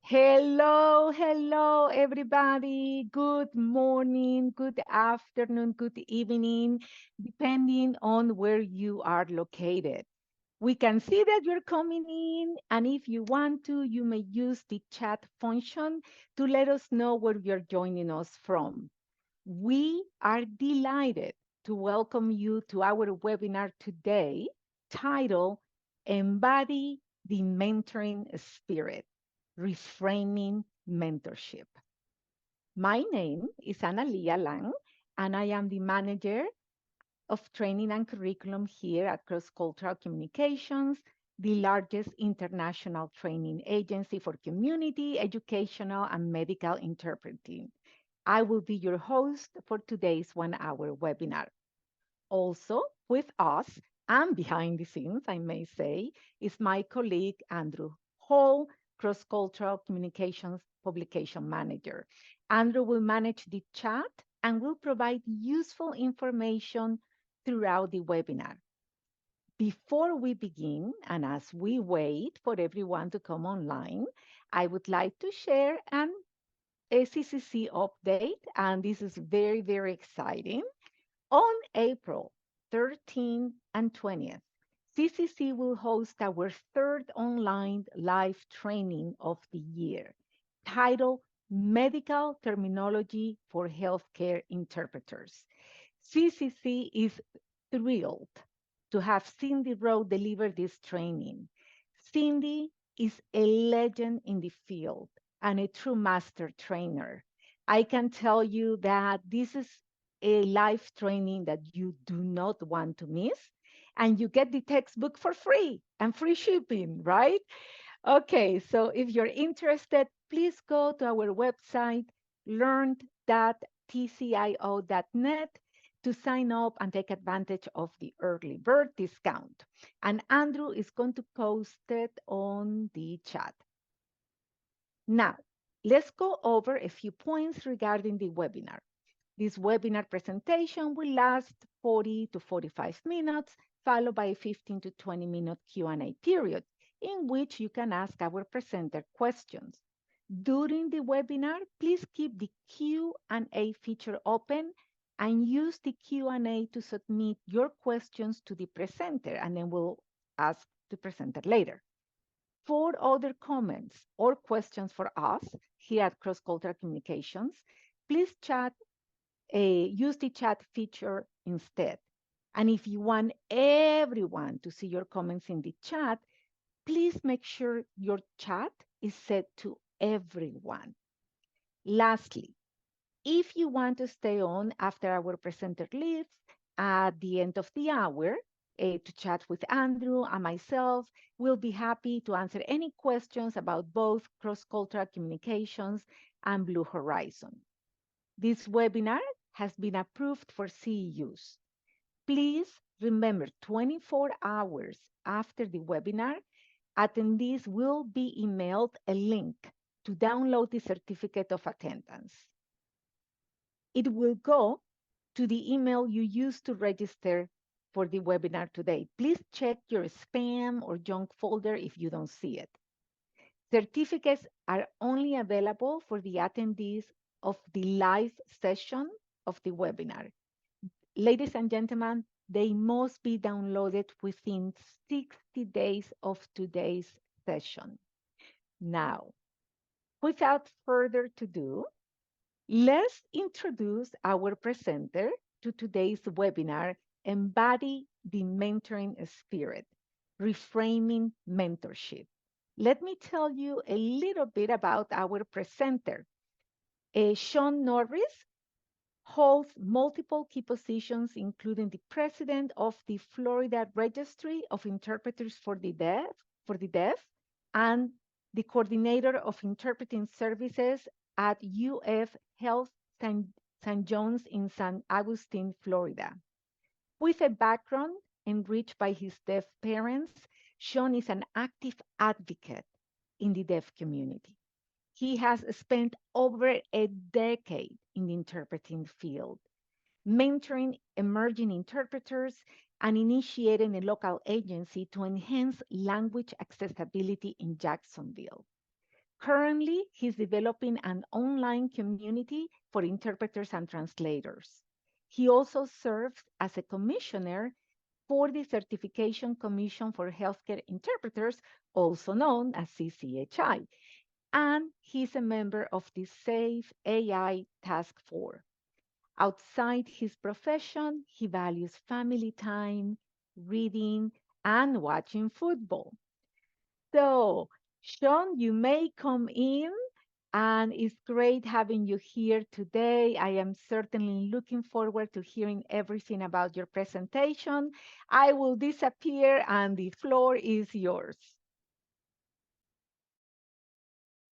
Hello, hello, everybody. Good morning, good afternoon, good evening, depending on where you are located. We can see that you're coming in, and if you want to, you may use the chat function to let us know where you're joining us from. We are delighted to welcome you to our webinar today titled Embody the Mentoring Spirit, Reframing Mentorship. My name is Analia Lang, and I am the manager of training and curriculum here at Cross Cultural Communications, the largest international training agency for community, educational, and medical interpreting. I will be your host for today's 1 hour webinar. Also with us and behind the scenes, I may say, is my colleague Andrew Hall, Cross-Cultural Communications Publication Manager. Andrew will manage the chat and will provide useful information throughout the webinar. Before we begin, and as we wait for everyone to come online, I would like to share an ACCC update, and this is very, very exciting. On April 13th and 20th, CCC will host our third online live training of the year, titled Medical Terminology for Healthcare Interpreters. CCC is thrilled to have Cindy Rowe deliver this training. Cindy is a legend in the field and a true master trainer. I can tell you that this is a live training that you do not want to miss, and you get the textbook for free and free shipping, right? Okay, so if you're interested, please go to our website, learn.tcio.net, to sign up and take advantage of the early bird discount. And Andrew is going to post it on the chat. Now, let's go over a few points regarding the webinar. This webinar presentation will last 40 to 45 minutes, followed by a 15 to 20-minute Q&A period, in which you can ask our presenter questions. During the webinar, please keep the Q&A feature open and use the Q&A to submit your questions to the presenter, and then we'll ask the presenter later. For other comments or questions for us here at Cross Cultural Communications, please use the chat feature instead. And if you want everyone to see your comments in the chat, please make sure your chat is set to everyone. Lastly, if you want to stay on after our presenter leaves at the end of the hour to chat with Andrew and myself, we'll be happy to answer any questions about both cross-cultural communications and Blue Horizon. This webinar has been approved for CE use. Please remember 24 hours after the webinar, attendees will be emailed a link to download the certificate of attendance. It will go to the email you used to register for the webinar today. Please check your spam or junk folder if you don't see it. Certificates are only available for the attendees of the live session of the webinar. Ladies and gentlemen, they must be downloaded within 60 days of today's session. Now, without further ado, let's introduce our presenter to today's webinar, Embody the Mentoring Spirit, Reframing Mentorship. Let me tell you a little bit about our presenter. Shawn Norris holds multiple key positions, including the president of the Florida Registry of Interpreters for the Deaf, and the coordinator of interpreting services at UF Health St. John's in San Agustin, Florida. With a background enriched by his deaf parents, Shawn is an active advocate in the deaf community. He has spent over a decade in the interpreting field, mentoring emerging interpreters and initiating a local agency to enhance language accessibility in Jacksonville. Currently, he's developing an online community for interpreters and translators. He also serves as a commissioner for the Certification Commission for Healthcare Interpreters, also known as CCHI, and he's a member of the SAFE AI Task Force. Outside his profession, he values family time, reading, and watching football. So, Shawn, you may come in, and it's great having you here today. I am certainly looking forward to hearing everything about your presentation. I will disappear, and the floor is yours.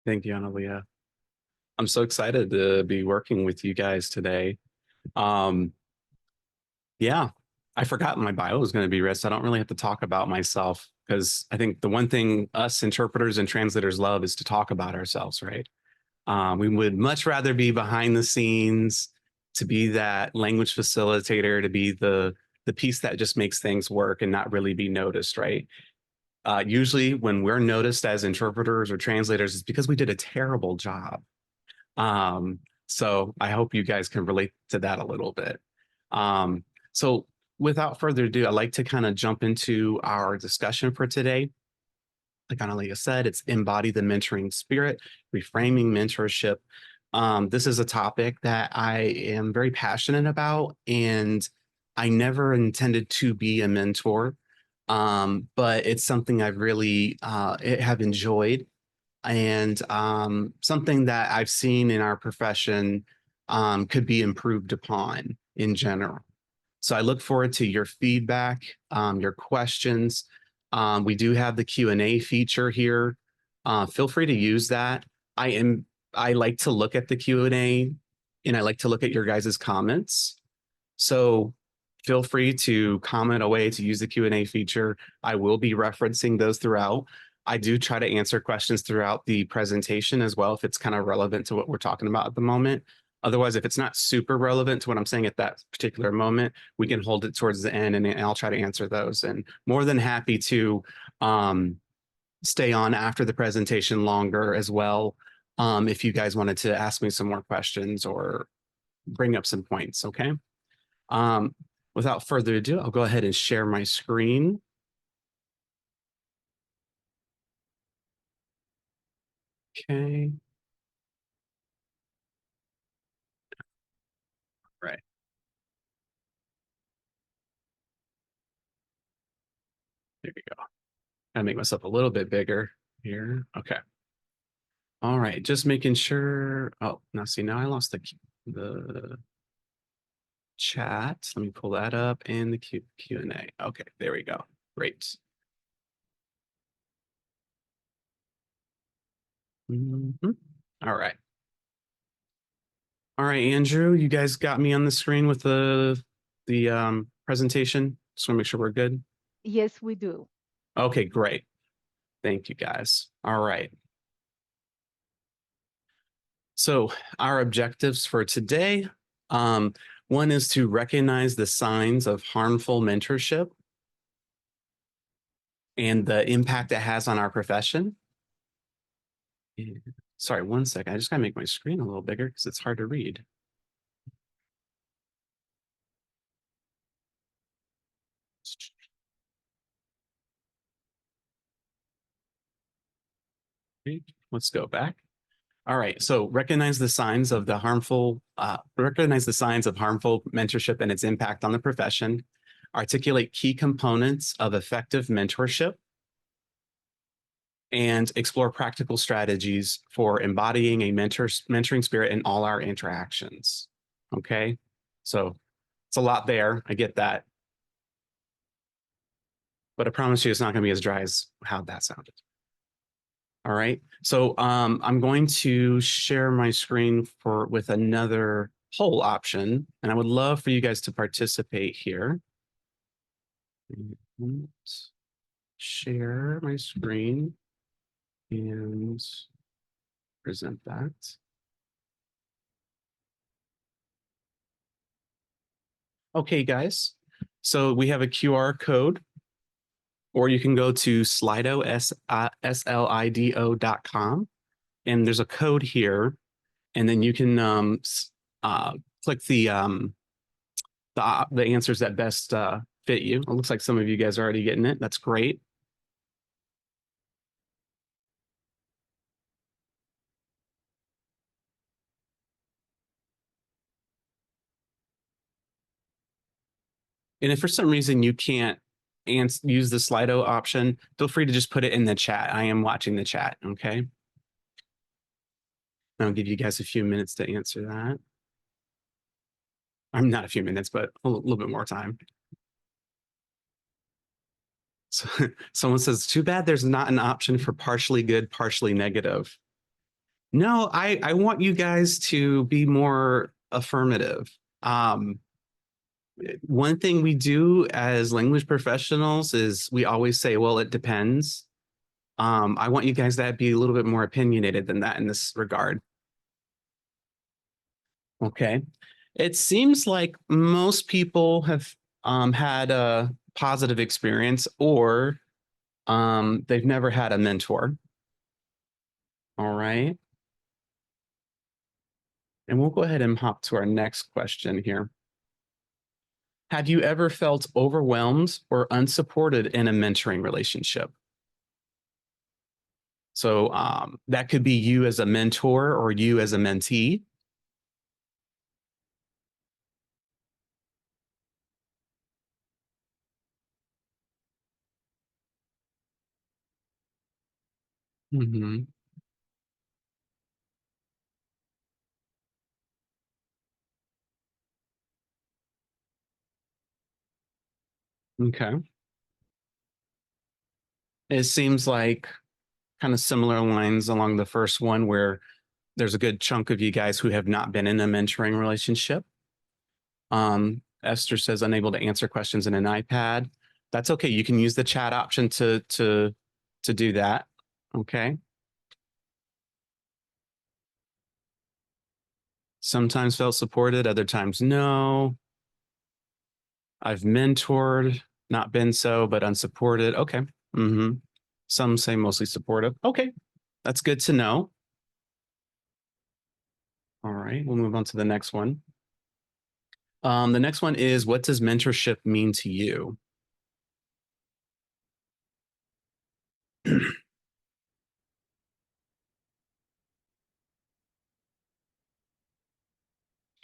Thank you, Analia. I'm so excited to be working with you guys today. Um, yeah, I forgot my bio was going to be read, so I don't really have to talk about myself because I think the one thing us interpreters and translators love is to talk about ourselves, right? We would much rather be behind the scenes, to be that language facilitator, to be the piece that just makes things work and not really be noticed, right? Usually when we're noticed as interpreters or translators, it's because we did a terrible job. So I hope you guys can relate to that a little bit. So without further ado, I'd like to kind of jump into our discussion for today. Like Analia said, it's Embody the Mentoring Spirit, Reframing Mentorship. This is a topic that I am very passionate about, and I never intended to be a mentor, but it's something I've really have enjoyed, and something that I've seen in our profession could be improved upon in general. So I look forward to your feedback, your questions. We do have the Q&A feature here. Feel free to use that. I like to look at the Q&A, and I like to look at your guys' comments. So feel free to comment away, to use the Q&A feature. I will be referencing those throughout. I do try to answer questions throughout the presentation as well, if it's kind of relevant to what we're talking about at the moment. Otherwise, if it's not super relevant to what I'm saying at that particular moment, we can hold it towards the end, and I'll try to answer those. And more than happy to stay on after the presentation longer as well, if you guys wanted to ask me some more questions or bring up some points, okay? Without further ado, I'll go ahead and share my screen. Okay. Right. There we go. Gotta make myself a little bit bigger here. Okay. All right. Just making sure. Oh, now see, now I lost the chat. Let me pull that up and the Q&A. Okay, there we go. Great. All right. All right, Andrew, you guys got me on the screen with the presentation. Just want to make sure we're good. Yes, we do. Okay, great. Thank you, guys. All right. So our objectives for today, one is to recognize the signs of harmful mentorship and the impact it has on our profession. Sorry, one second. I just gotta make my screen a little bigger because it's hard to read. Let's go back. All right, so recognize the signs of harmful mentorship and its impact on the profession. Articulate key components of effective mentorship, and explore practical strategies for embodying a mentoring spirit in all our interactions. Okay, so it's a lot there. I get that. But I promise you it's not going to be as dry as how that sounded. All right, so I'm going to share my screen with another poll option, and I would love for you guys to participate here. Share my screen and present that. Okay, guys, so we have a QR code, or you can go to slido, slido.com, and there's a code here, and then you can click the answers that best fit you. It looks like some of you guys are already getting it. That's great. And if for some reason you can't use the Slido option, feel free to just put it in the chat. I am watching the chat, okay? I'll give you guys a few minutes to answer that. I'm not a few minutes, but a little bit more time. So, someone says, too bad there's not an option for partially good, partially negative. No, I want you guys to be more affirmative. One thing we do as language professionals is we always say, well, it depends. I want you guys to be a little bit more opinionated than that in this regard. Okay. It seems like most people have had a positive experience, or they've never had a mentor. All right. And we'll go ahead and hop to our next question here. Have you ever felt overwhelmed or unsupported in a mentoring relationship? So that could be you as a mentor or you as a mentee. Mm-hmm. Okay. It seems like kind of similar lines along the first one, where there's a good chunk of you guys who have not been in a mentoring relationship. Esther says unable to answer questions in an iPad. That's okay. You can use the chat option to do that. Okay. Sometimes felt supported, other times no. I've mentored, not been so, but unsupported. Okay. Mm-hmm. Some say mostly supportive. Okay. That's good to know. All right. We'll move on to the next one. The next one is, what does mentorship mean to you?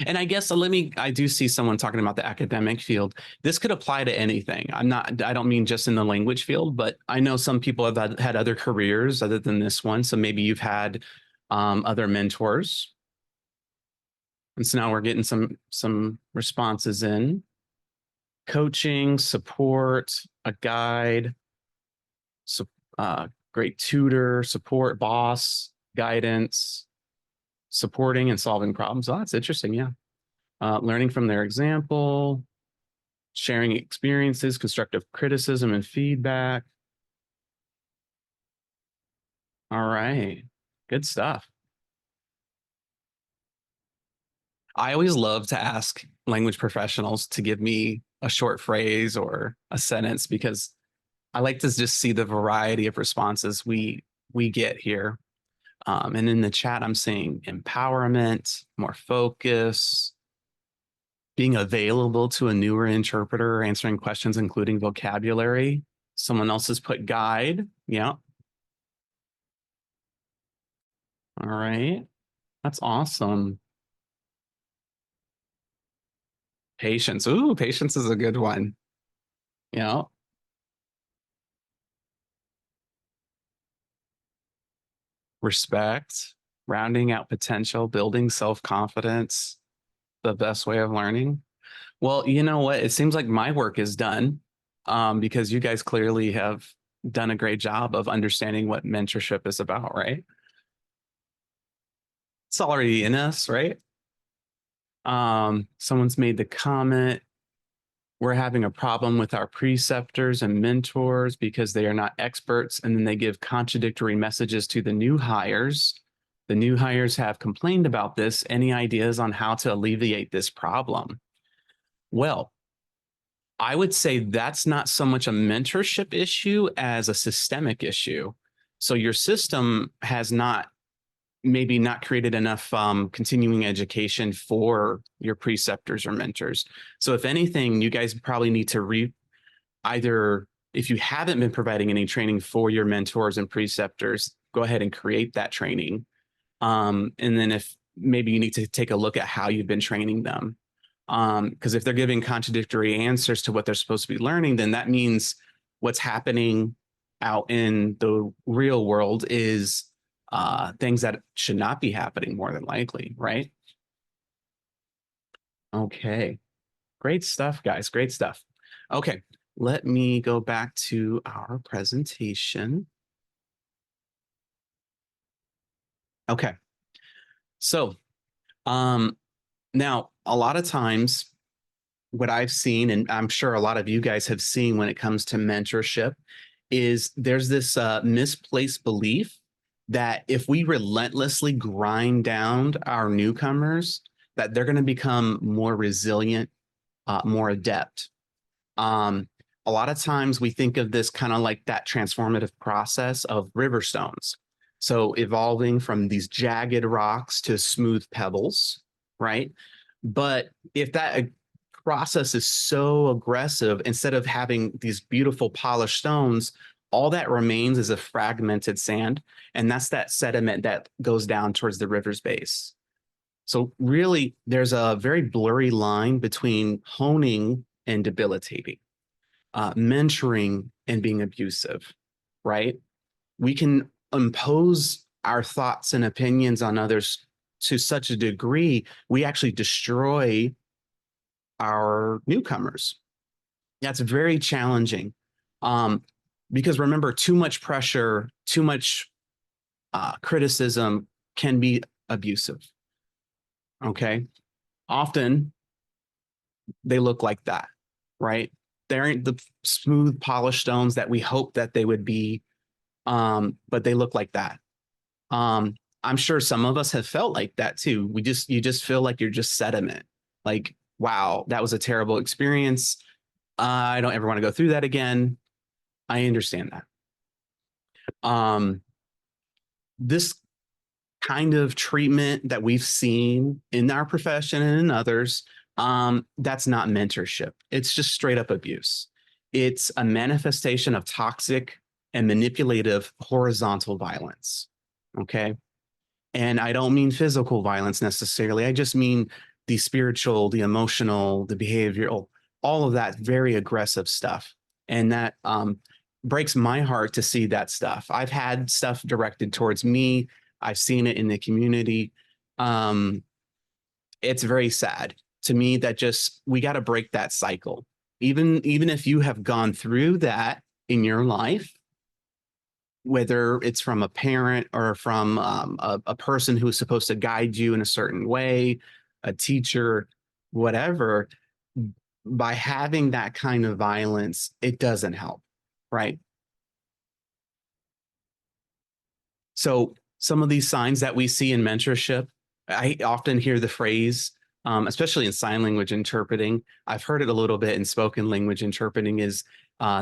And I guess I do see someone talking about the academic field. This could apply to anything. I don't mean just in the language field, but I know some people have had other careers other than this one. So maybe you've had other mentors. And so now we're getting some responses in. Coaching, support, a guide, great tutor, support, boss, guidance, supporting and solving problems. Oh, that's interesting. Yeah. Learning from their example, sharing experiences, constructive criticism and feedback. All right. Good stuff. I always love to ask language professionals to give me a short phrase or a sentence, because I like to just see the variety of responses we get here. And in the chat, I'm seeing empowerment, more focus, being available to a newer interpreter, answering questions, including vocabulary. Someone else has put guide. Yeah. All right. That's awesome. Patience. Ooh, patience is a good one. Yeah. Respect, rounding out potential, building self-confidence, the best way of learning. Well, you know what? It seems like my work is done, because you guys clearly have done a great job of understanding what mentorship is about, right? It's already in us, right? Someone's made the comment, we're having a problem with our preceptors and mentors because they are not experts, and then they give contradictory messages to the new hires. The new hires have complained about this. Any ideas on how to alleviate this problem? Well, I would say that's not so much a mentorship issue as a systemic issue. So your system has not maybe not created enough continuing education for your preceptors or mentors. So if anything, you guys probably need to either, if you haven't been providing any training for your mentors and preceptors, go ahead and create that training. And then if maybe you need to take a look at how you've been training them. Because if they're giving contradictory answers to what they're supposed to be learning, then that means what's happening out in the real world is things that should not be happening, more than likely, right? Okay, great stuff, guys, great stuff. Okay, let me go back to our presentation. Okay, so now a lot of times what I've seen, and I'm sure a lot of you guys have seen when it comes to mentorship, is there's this misplaced belief that if we relentlessly grind down our newcomers, that they're going to become more resilient, more adept. A lot of times we think of this kind of like that transformative process of river stones. So evolving from these jagged rocks to smooth pebbles, right? But if that process is so aggressive, instead of having these beautiful polished stones, all that remains is a fragmented sand. And that's that sediment that goes down towards the river's base. So really, there's a very blurry line between honing and debilitating, mentoring and being abusive, right? We can impose our thoughts and opinions on others to such a degree, we actually destroy our newcomers. That's very challenging, because remember, too much pressure, too much criticism can be abusive. Okay, often they look like that, right? They aren't the smooth, polished stones that we hope that they would be, but they look like that. I'm sure some of us have felt like that too. You just feel like you're just sediment. Like, wow, that was a terrible experience. I don't ever want to go through that again. I understand that. This kind of treatment that we've seen in our profession and in others, that's not mentorship. It's just straight up abuse. It's a manifestation of toxic and manipulative horizontal violence. Okay. And I don't mean physical violence necessarily. I just mean the spiritual, the emotional, the behavioral, all of that very aggressive stuff. And that breaks my heart to see that stuff. I've had stuff directed towards me. I've seen it in the community. It's very sad to me that just we got to break that cycle. Even if you have gone through that in your life, whether it's from a parent or from a person who is supposed to guide you in a certain way, a teacher, whatever, by having that kind of violence, it doesn't help, right? So some of these signs that we see in mentorship, I often hear the phrase, especially in sign language interpreting, I've heard it a little bit in spoken language interpreting, is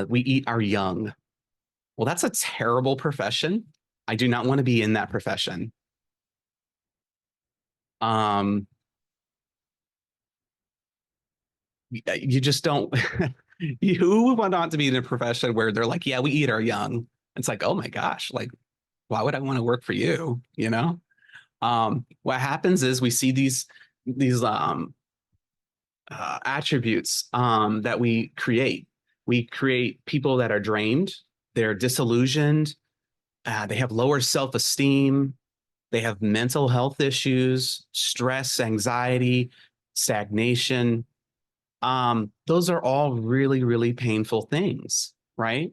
we eat our young. Well, that's a terrible profession. I do not want to be in that profession. You just don't, you would want not to be in a profession where they're like, yeah, we eat our young. It's like, oh my gosh, like, why would I want to work for you? You know? What happens is we see these attributes that we create. We create people that are drained, they're disillusioned, they have lower self-esteem, they have mental health issues, stress, anxiety, stagnation. Those are all really, really painful things, right?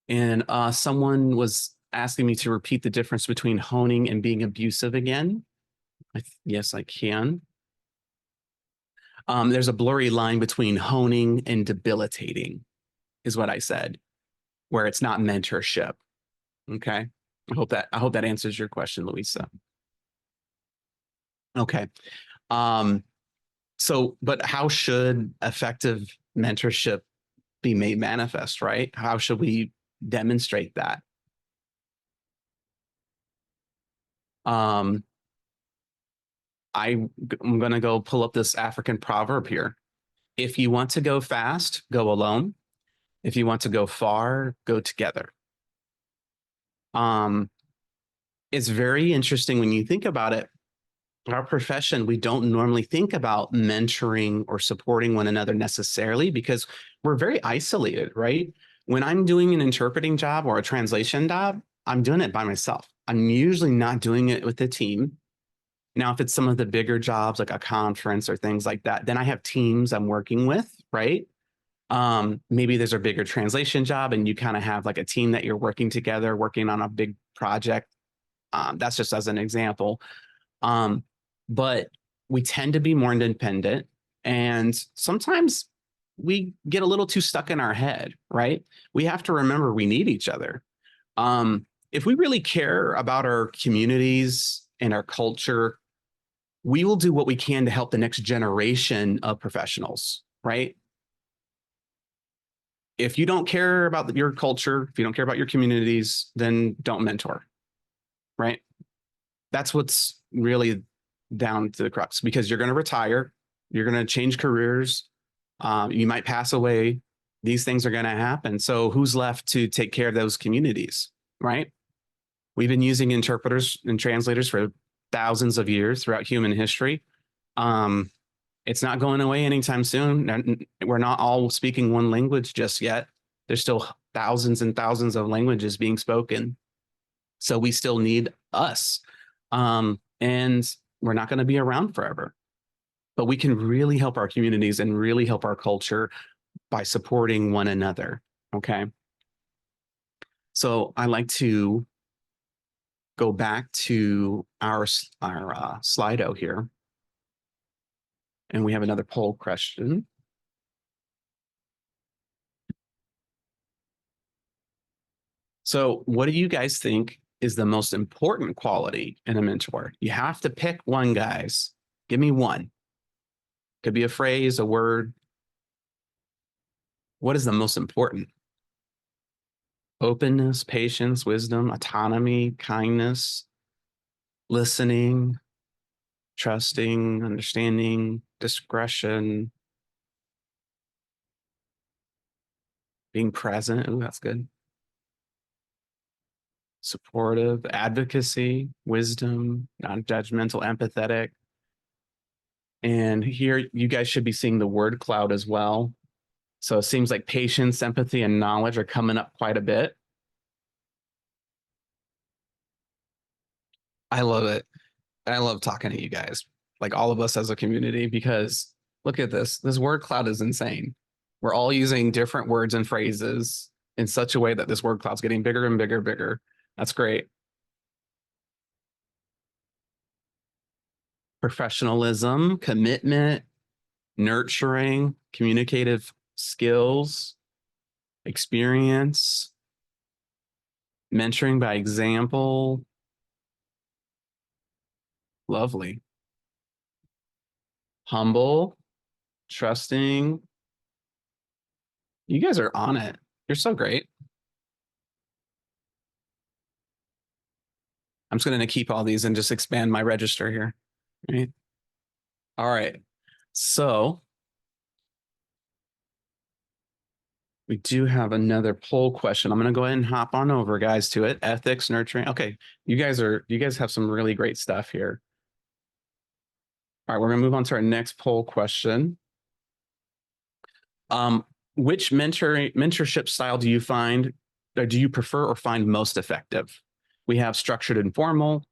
And someone was asking me to repeat the difference between honing and being abusive again. Yes, I can. There's a blurry line between honing and debilitating, is what I said, where it's not mentorship. Okay. I hope that answers your question, Louisa. Okay. So, but how should effective mentorship be made manifest, right? How should we demonstrate that? Um, I'm going to go pull up this African proverb here. If you want to go fast, go alone. If you want to go far, go together. Um, it's very interesting when you think about it. In our profession, we don't normally think about mentoring or supporting one another necessarily because we're very isolated, right? When I'm doing an interpreting job or a translation job, I'm doing it by myself. I'm usually not doing it with a team. Now, if it's some of the bigger jobs like a conference or things like that, then I have teams I'm working with, right? Maybe there's a bigger translation job and you kind of have like a team that you're working together, working on a big project. That's just as an example. Um, but we tend to be more independent. And sometimes we get a little too stuck in our head, right? We have to remember we need each other. If we really care about our communities and our culture, we will do what we can to help the next generation of professionals, right? If you don't care about your culture, if you don't care about your communities, then don't mentor, right? That's what's really down to the crux because you're going to retire, you're going to change careers, you might pass away. These things are going to happen. So who's left to take care of those communities, right? We've been using interpreters and translators for thousands of years throughout human history. Um, it's not going away anytime soon. We're not all speaking one language just yet. There's still thousands and thousands of languages being spoken. So we still need us. And we're not going to be around forever. But we can really help our communities and really help our culture by supporting one another. Okay. So I like to go back to our Slido here. And we have another poll question. So what do you guys think is the most important quality in a mentor? You have to pick one, guys. Give me one. Could be a phrase, a word. What is the most important? Openness, patience, wisdom, autonomy, kindness, listening, trusting, understanding, discretion, being present. Ooh, that's good. Supportive, advocacy, wisdom, non-judgmental, empathetic. And here you guys should be seeing the word cloud as well. So it seems like patience, empathy, and knowledge are coming up quite a bit. I love it. I love talking to you guys, like all of us as a community, because look at this. This word cloud is insane. We're all using different words and phrases in such a way that this word cloud's getting bigger and bigger and bigger. That's great. Professionalism, commitment, nurturing, communicative skills, experience, mentoring by example. Lovely. Humble, trusting. You guys are on it. You're so great. I'm just going to keep all these and just expand my register here. Right. All right. So we do have another poll question. I'm going to go ahead and hop on over, guys, to it. Ethics, nurturing. Okay. You guys have some really great stuff here. All right. We're going to move on to our next poll question. Which mentorship style do you find, or do you prefer or find most effective? We have structured and formal.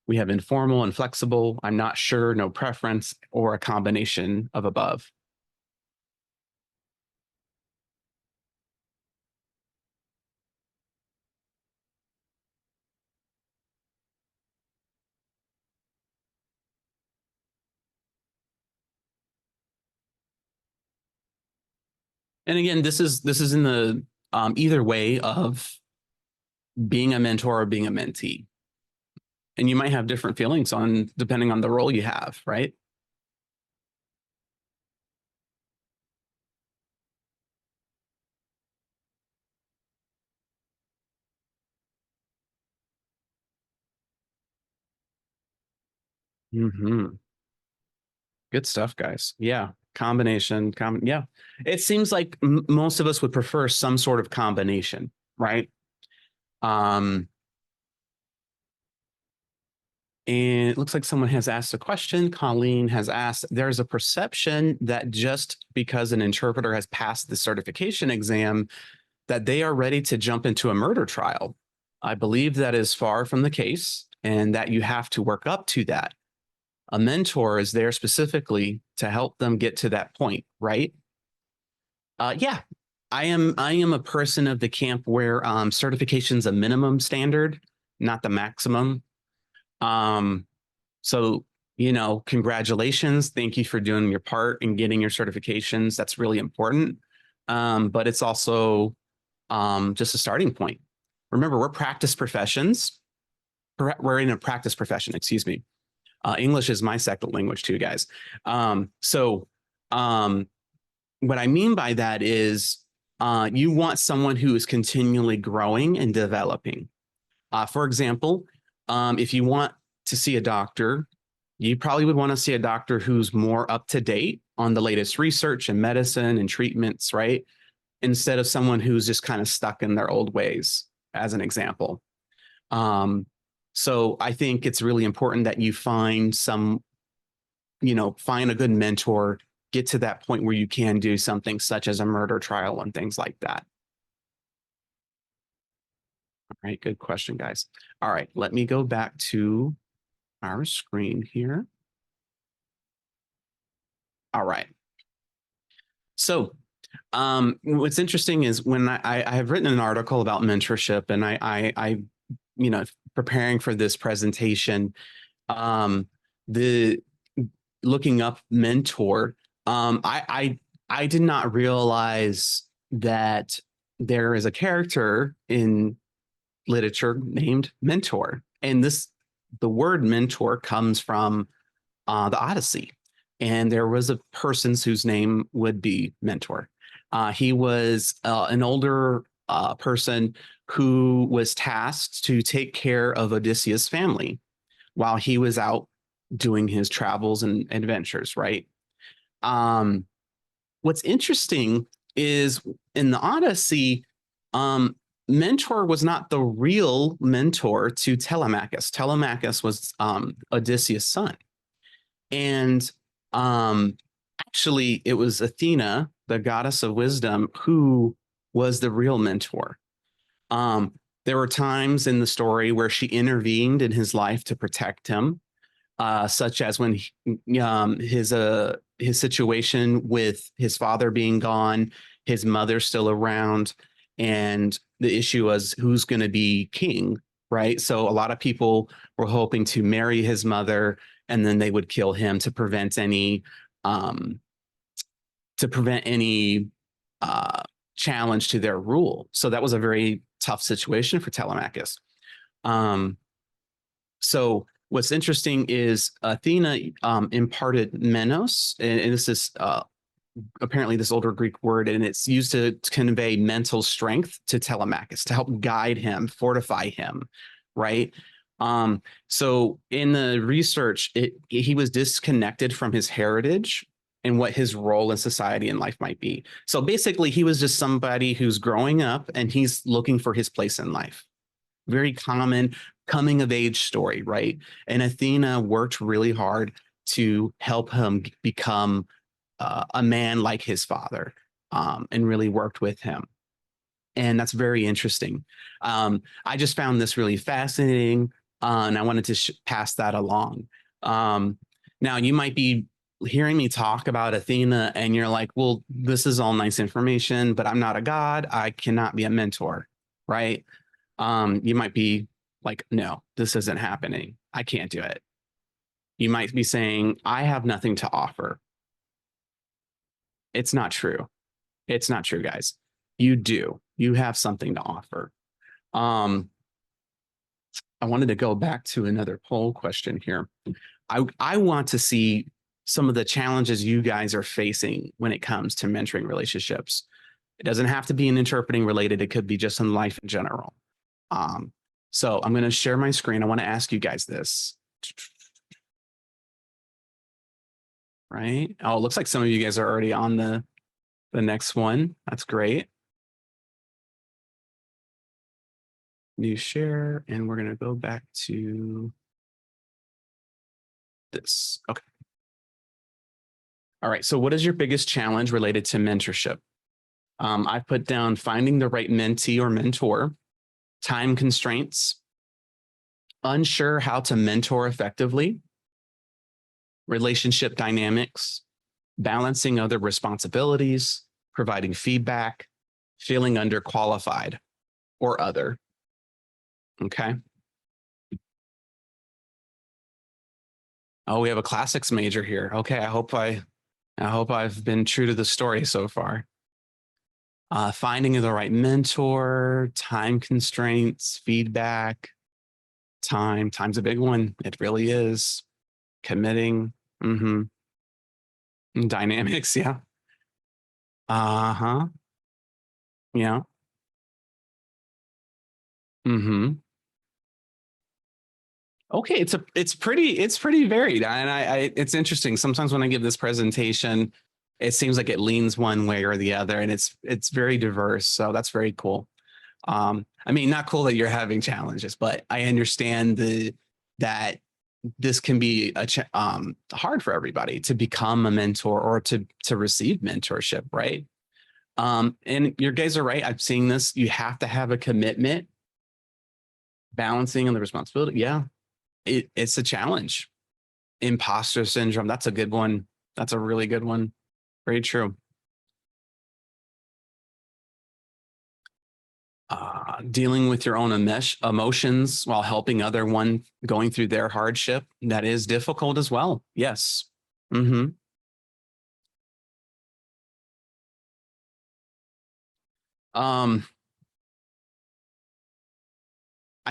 We have informal and flexible. I'm not sure, no preference, or a combination of above. And again, this is in the either way of being a mentor or being a mentee. And you might have different feelings on depending on the role you have, right? Mm-hmm. Good stuff, guys. Yeah. Yeah. It seems like most of us would prefer some sort of combination, right? Um, and it looks like someone has asked a question. Colleen has asked, there's a perception that just because an interpreter has passed the certification exam, that they are ready to jump into a murder trial. I believe that is far from the case and that you have to work up to that. A mentor is there specifically to help them get to that point, right? Yeah, I am a person of the camp where certification's a minimum standard, not the maximum. Um, so congratulations. Thank you for doing your part and getting your certifications. That's really important. But it's also just a starting point. Remember, we're practice professions. We're in a practice profession, excuse me. English is my second language too, guys. So what I mean by that is you want someone who is continually growing and developing. For example, if you want to see a doctor, you probably would want to see a doctor who's more up to date on the latest research and medicine and treatments, right? Instead of someone who's just kind of stuck in their old ways, as an example. So I think it's really important that you find find a good mentor, get to that point where you can do something such as a murder trial and things like that. All right, good question, guys. All right, let me go back to our screen here. All right. So what's interesting is when I have written an article about mentorship, and I preparing for this presentation, the looking up mentor, I did not realize that there is a character in literature named Mentor, and the word mentor comes from the Odyssey, and there was a person whose name would be Mentor. He was an older person who was tasked to take care of Odysseus' family while he was out doing his travels and adventures, right? What's interesting is in the Odyssey, Mentor was not the real mentor to Telemachus. Telemachus was Odysseus' son. And actually, it was Athena, the goddess of wisdom, who was the real mentor. There were times in the story where she intervened in his life to protect him, such as when his situation with his father being gone, his mother still around, and the issue was who's going to be king, right? So a lot of people were hoping to marry his mother, and then they would kill him to prevent any challenge to their rule. So that was a very tough situation for Telemachus. So what's interesting is Athena imparted menos, and this is apparently this older Greek word, and it's used to convey mental strength to Telemachus, to help guide him, fortify him, right? So in the research, he was disconnected from his heritage and what his role in society and life might be. So basically, he was just somebody who's growing up and he's looking for his place in life. Very common coming of age story, right? And Athena worked really hard to help him become a man like his father, and really worked with him. And that's very interesting. I just found this really fascinating, and I wanted to pass that along. Now, you might be hearing me talk about Athena and you're like, well, this is all nice information, but I'm not a god. I cannot be a mentor, right? You might be like, no, this isn't happening. I can't do it. You might be saying, I have nothing to offer. It's not true. It's not true, guys. You do. You have something to offer. I wanted to go back to another poll question here. I want to see some of the challenges you guys are facing when it comes to mentoring relationships. It doesn't have to be an interpreting related. It could be just in life in general. So I'm going to share my screen. I want to ask you guys this. right? Oh, it looks like some of you guys are already on the next one. That's great. New share, and we're going to go back to this. Okay. All right. So what is your biggest challenge related to mentorship? I put down finding the right mentee or mentor, time constraints, unsure how to mentor effectively, relationship dynamics, balancing other responsibilities, providing feedback, feeling underqualified, or other. Okay. Oh, we have a classics major here. Okay, I hope I've been true to the story so far. Finding the right mentor, time constraints, feedback, time's a big one. It really is. Committing, dynamics, yeah. Uh-huh. Yeah. Okay, it's pretty varied, and I it's interesting. Sometimes when I give this presentation, it seems like it leans one way or the other, and it's very diverse. So that's very cool. I mean, not cool that you're having challenges, but I understand that this can be hard for everybody to become a mentor or to receive mentorship, right? And your guys are right. I'm seeing this. You have to have a commitment, balancing and the responsibility. Yeah, it's a challenge. Imposter syndrome. That's a good one. That's a really good one. Very true. Dealing with your own emotions while helping other one going through their hardship. That is difficult as well. Yes. I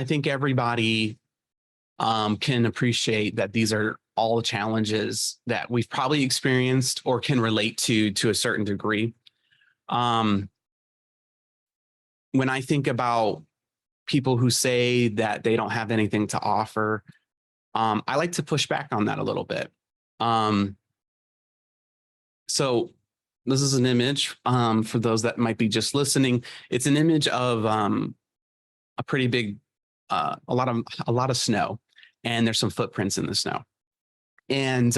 think everybody can appreciate that these are all challenges that we've probably experienced or can relate to a certain degree. When I think about people who say that they don't have anything to offer, I like to push back on that a little bit. So this is an image for those that might be just listening. It's an image of a pretty big, a lot of snow, and there's some footprints in the snow. And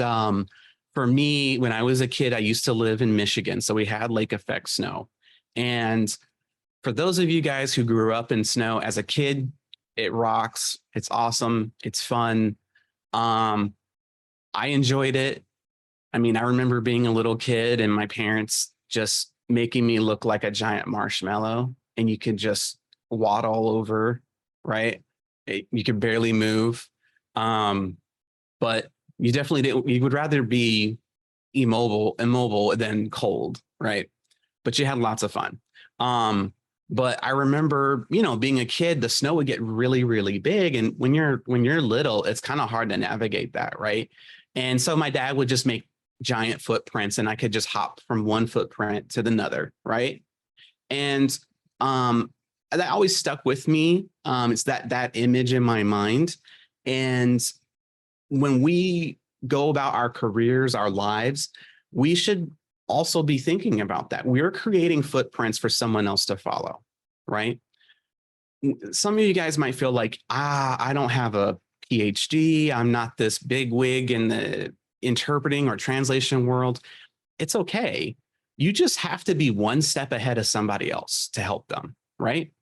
for me, when I was a kid, I used to live in Michigan, so we had lake effect snow. And for those of you guys who grew up in snow as a kid, it rocks. It's awesome. It's fun. I enjoyed it. I mean, I remember being a little kid and my parents just making me look like a giant marshmallow, and you could just waddle all over, right? You could barely move. But you definitely didn't, you would rather be immobile than cold, right? But you had lots of fun. But I remember, being a kid, the snow would get really, really big. And when you're little, it's kind of hard to navigate that, right? And so my dad would just make giant footprints, and I could just hop from one footprint to another, right? And that always stuck with me. It's that image in my mind. And when we go about our careers, our lives, we should also be thinking about that. We're creating footprints for someone else to follow, right? Some of you guys might feel like, I don't have a PhD. I'm not this big wig in the interpreting or translation world. It's okay. You just have to be one step ahead of somebody else to help them, right?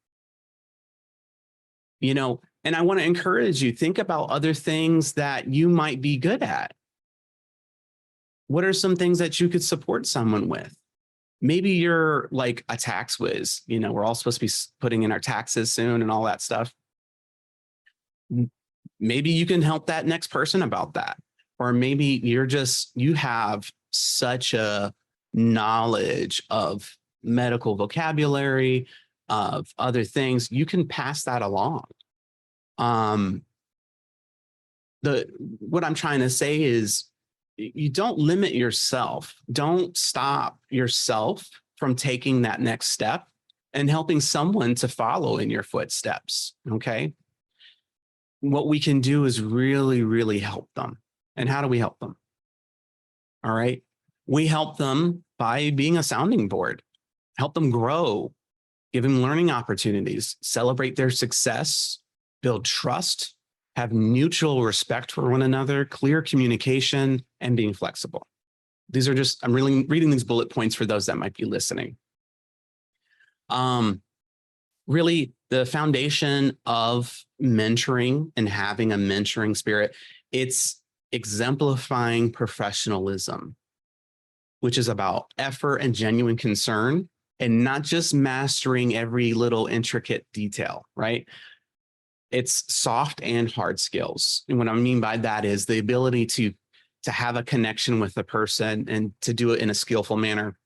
And I want to encourage you, think about other things that you might be good at. What are some things that you could support someone with? Maybe you're like a tax whiz. We're all supposed to be putting in our taxes soon and all that stuff. Maybe you can help that next person about that. Or maybe you have such a knowledge of medical vocabulary, of other things, you can pass that along. What I'm trying to say is, you don't limit yourself. Don't stop yourself from taking that next step and helping someone to follow in your footsteps. Okay. What we can do is really, really help them. And how do we help them? All right. We help them by being a sounding board, help them grow, give them learning opportunities, celebrate their success, build trust, have mutual respect for one another, clear communication, and being flexible. These are just, I'm really reading these bullet points for those that might be listening. Really, the foundation of mentoring and having a mentoring spirit, it's exemplifying professionalism, which is about effort and genuine concern, and not just mastering every little intricate detail, right? It's soft and hard skills. And what I mean by that is the ability to have a connection with the person and to do it in a skillful manner,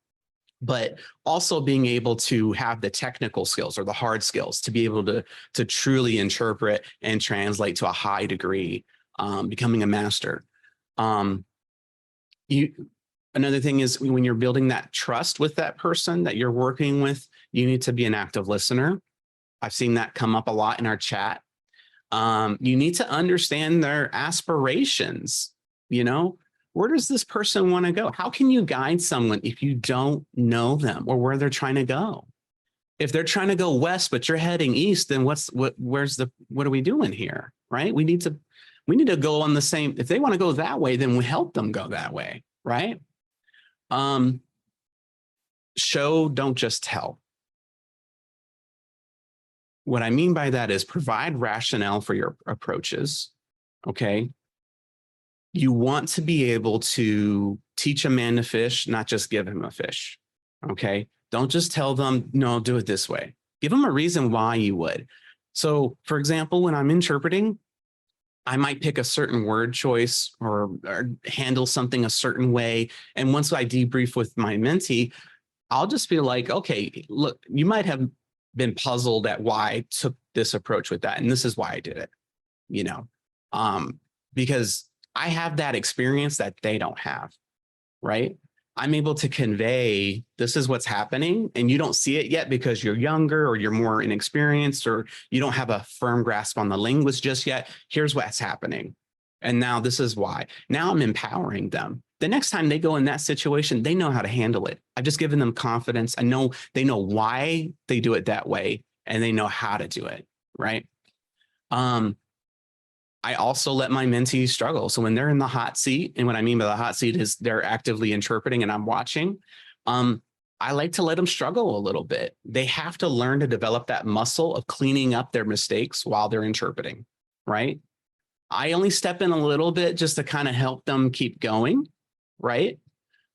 but also being able to have the technical skills or the hard skills to be able to truly interpret and translate to a high degree, becoming a master. Another thing is when you're building that trust with that person that you're working with, you need to be an active listener. I've seen that come up a lot in our chat. You need to understand their aspirations. You know, where does this person want to go? How can you guide someone if you don't know them or where they're trying to go? If they're trying to go west, but you're heading east, then what are we doing here? Right? We need to go on the same. If they want to go that way, then we help them go that way. Right? Show, don't just tell. What I mean by that is provide rationale for your approaches. Okay. You want to be able to teach a man to fish, not just give him a fish. Okay. Don't just tell them, no, do it this way. Give them a reason why you would. So, for example, when I'm interpreting, I might pick a certain word choice or handle something a certain way. And once I debrief with my mentee, I'll just be like, okay, look, you might have been puzzled at why I took this approach with that. And this is why I did it, you know, because I have that experience that they don't have, right? I'm able to convey, this is what's happening, and you don't see it yet because you're younger or you're more inexperienced or you don't have a firm grasp on the language just yet. Here's what's happening. And now this is why. Now I'm empowering them. The next time they go in that situation, they know how to handle it. I've just given them confidence. I know they know why they do it that way and they know how to do it, right? I also let my mentees struggle. So when they're in the hot seat, and what I mean by the hot seat is they're actively interpreting and I'm watching, I like to let them struggle a little bit. They have to learn to develop that muscle of cleaning up their mistakes while they're interpreting, right? I only step in a little bit just to kind of help them keep going, right?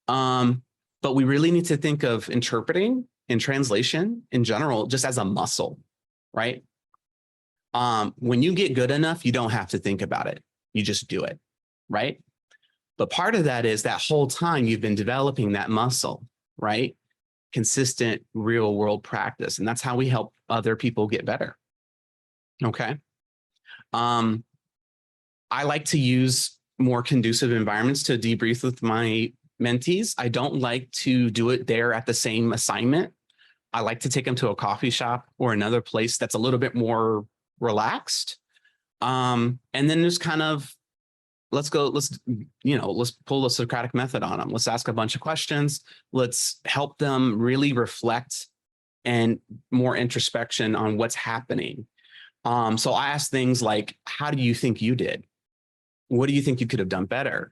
But we really need to think of interpreting and translation in general just as a muscle, right? When you get good enough, you don't have to think about it. You just do it, right? But part of that is that whole time you've been developing that muscle, right? Consistent real world practice. And that's how we help other people get better. Okay. I like to use more conducive environments to debrief with my mentees. I don't like to do it there at the same assignment. I like to take them to a coffee shop or another place that's a little bit more relaxed. And then just kind of, let's pull the Socratic method on them. Let's ask a bunch of questions. Let's help them really reflect and more introspection on what's happening. So I ask things like, how do you think you did? What do you think you could have done better?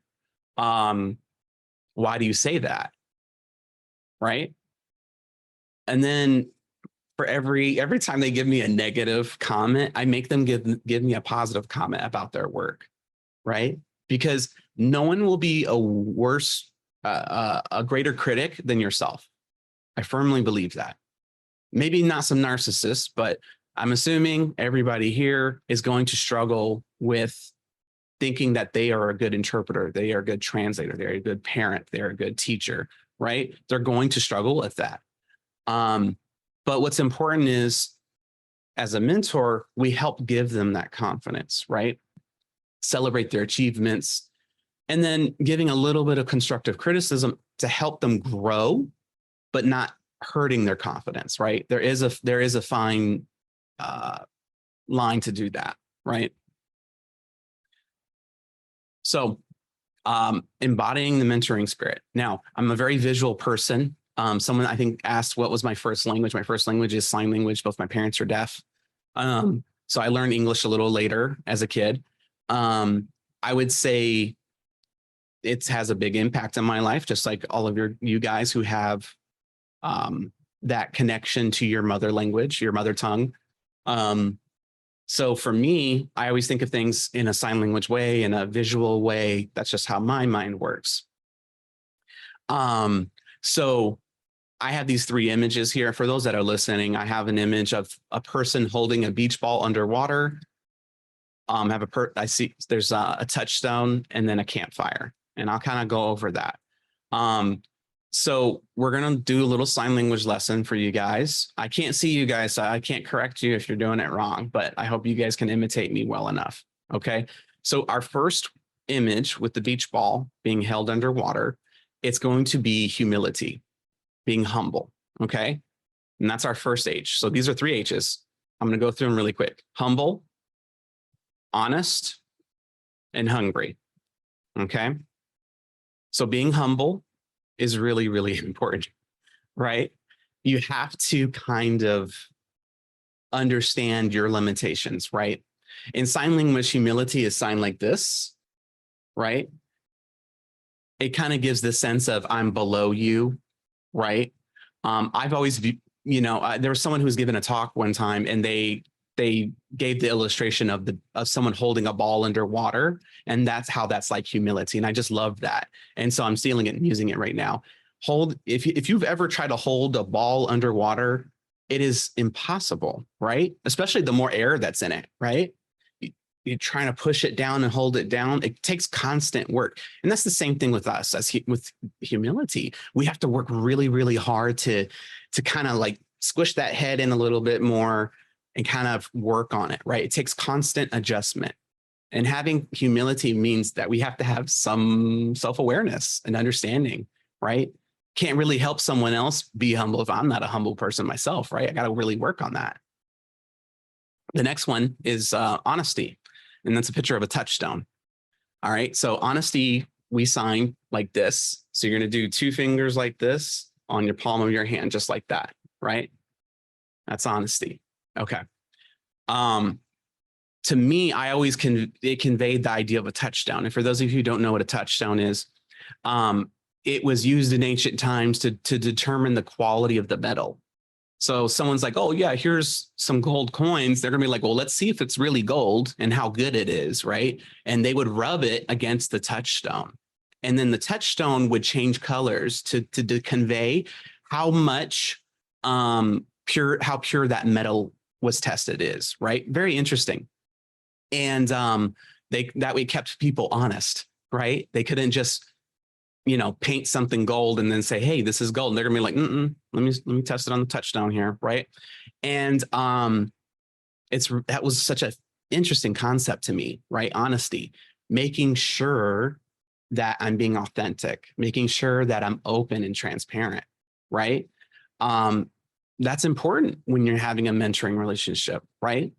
Why do you say that? Right? And then for every time they give me a negative comment, I make them give me a positive comment about their work, right? Because no one will be a greater critic than yourself. I firmly believe that. Maybe not some narcissists, but I'm assuming everybody here is going to struggle with thinking that they are a good interpreter, they are a good translator, they're a good parent, they're a good teacher, right? They're going to struggle with that. But what's important is, as a mentor, we help give them that confidence, right? Celebrate their achievements, and then giving a little bit of constructive criticism to help them grow, but not hurting their confidence, right? There is a fine line to do that, right? So Embodying the mentoring spirit. Now, I'm a very visual person. Someone I think asked what was my first language. My first language is sign language. Both my parents are deaf. So I learned English a little later as a kid. I would say it has a big impact on my life, just like all of you guys who have that connection to your mother language, your mother tongue. So for me, I always think of things in a sign language way, in a visual way. That's just how my mind works. So I have these 3 images here. For those that are listening, I have an image of a person holding a beach ball underwater. I see there's a touchstone and then a campfire, and I'll kind of go over that. So we're going to do a little sign language lesson for you guys. I can't see you guys, so I can't correct you if you're doing it wrong, but I hope you guys can imitate me well enough. Okay. So our first image with the beach ball being held underwater, it's going to be humility, being humble. Okay. And that's our first H. So these are 3 H's. I'm going to go through them really quick. Humble, honest, and hungry. Okay. So being humble is really, really important, right? You have to kind of understand your limitations, right? In sign language, humility is signed like this, right? It kind of gives the sense of I'm below you, right? I've always, there was someone who was given a talk one time, and they gave the illustration of someone holding a ball underwater, and that's like humility, and I just love that, and so I'm stealing it and using it right now. If you've ever tried to hold a ball underwater, it is impossible, right? Especially the more air that's in it, right? You're trying to push it down and hold it down. It takes constant work, and that's the same thing with us with humility. We have to work really, really hard to kind of like squish that head in a little bit more and kind of work on it, right? It takes constant adjustment. And having humility means that we have to have some self-awareness and understanding, right? Can't really help someone else be humble if I'm not a humble person myself, right? I got to really work on that. The next one is honesty. And that's a picture of a touchstone. All right. So honesty, we sign like this. So you're going to do 2 fingers like this on your palm of your hand, just like that, right? That's honesty. Okay. To me, I always it conveyed the idea of a touchstone. And for those of you who don't know what a touchstone is, it was used in ancient times to determine the quality of the metal. So someone's like, oh yeah, here's some gold coins. They're gonna be like, well, let's see if it's really gold and how good it is, right? And they would rub it against the touchstone. And then the touchstone would change colors to convey how much how pure that metal was tested is, right? Very interesting. And that way kept people honest, right? They couldn't just, paint something gold and then say, hey, this is gold. And they're gonna be like, let me test it on the touchstone here, right? And that was such an interesting concept to me, right? Honesty, making sure that I'm being authentic, making sure that I'm open and transparent, right? That's important when you're having a mentoring relationship, right?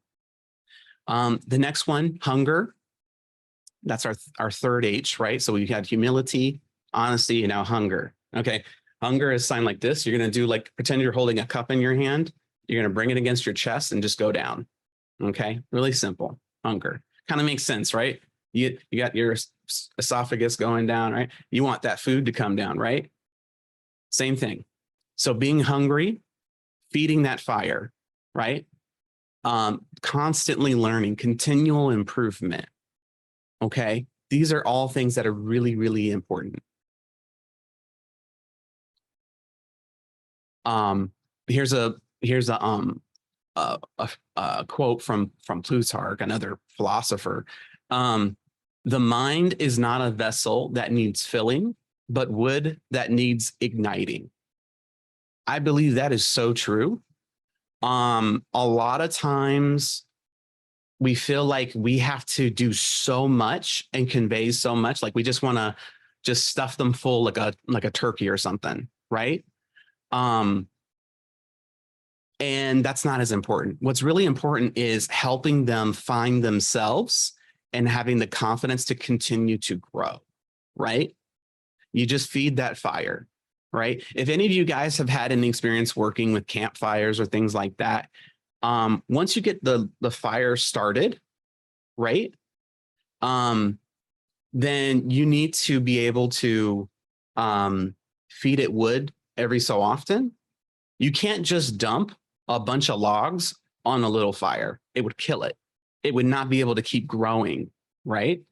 The next one, hunger. That's our third H, right? So we had humility, honesty, and now hunger. Okay. Hunger is signed like this. You're going to do pretend you're holding a cup in your hand. You're going to bring it against your chest and just go down. Okay. Really simple. Hunger kind of makes sense, right? You got your esophagus going down, right? You want that food to come down, right? Same thing. So being hungry, feeding that fire, right? Constantly learning, continual improvement. Okay. These are all things that are really, really important. Here's a quote from Plutarch, another philosopher. The mind is not a vessel that needs filling, but wood that needs igniting. I believe that is so true. A lot of times we feel like we have to do so much and convey so much, like we just want to just stuff them full like a turkey or something, right? And that's not as important. What's really important is helping them find themselves and having the confidence to continue to grow. right? You just feed that fire, right? If any of you guys have had any experience working with campfires or things like that, once you get the fire started, right? Then you need to be able to feed it wood every so often. You can't just dump a bunch of logs on a little fire. It would kill it. It would not be able to keep growing, right?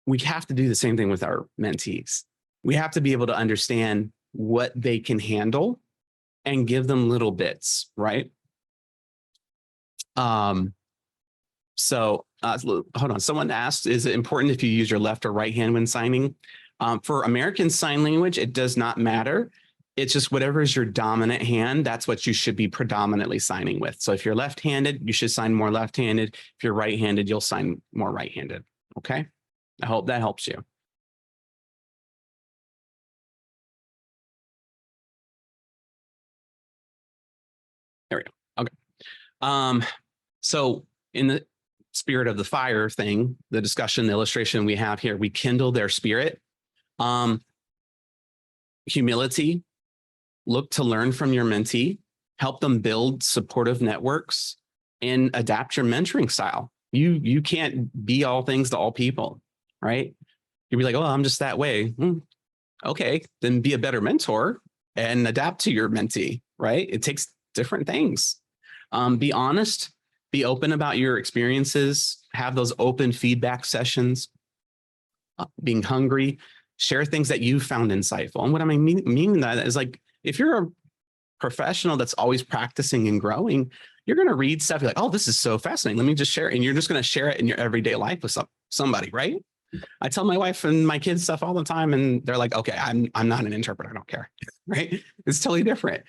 We have to do the same thing with our mentees. We have to be able to understand what they can handle and give them little bits, right? So hold on, someone asked, is it important if you use your left or right hand when signing? For American Sign Language, it does not matter. It's just whatever is your dominant hand, that's what you should be predominantly signing with. So if you're left-handed, you should sign more left-handed. If you're right-handed, you'll sign more right-handed, okay? I hope that helps you. There we go, okay. So in the spirit of the fire thing, the discussion, the illustration we have here, we kindle their spirit. Humility, look to learn from your mentee, help them build supportive networks, and adapt your mentoring style. You can't be all things to all people, right? You'd be like, oh, I'm just that way. Okay, then be a better mentor and adapt to your mentee, right? It takes different things. Be honest, be open about your experiences, have those open feedback sessions, being hungry, share things that you found insightful. And what I mean that is, like, if you're a professional that's always practicing and growing, you're going to read stuff. You're like, oh, this is so fascinating. Let me just share it. And you're just going to share it in your everyday life with somebody, right? I tell my wife and my kids stuff all the time, and they're like, okay, I'm not an interpreter. I don't care, right? It's totally different.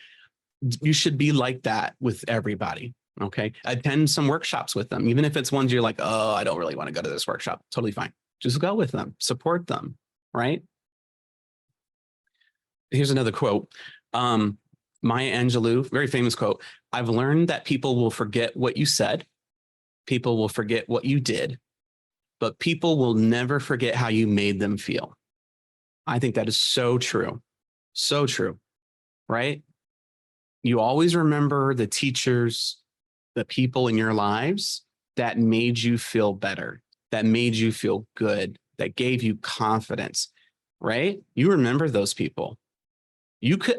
You should be like that with everybody, okay? Attend some workshops with them, even if it's ones you're like, oh, I don't really want to go to this workshop. Totally fine. Just go with them, support them, right? Here's another quote. Maya Angelou, very famous quote. I've learned that people will forget what you said. People will forget what you did, but people will never forget how you made them feel. I think that is so true. So true, right? You always remember the teachers, the people in your lives that made you feel better, that made you feel good, that gave you confidence, right? You remember those people.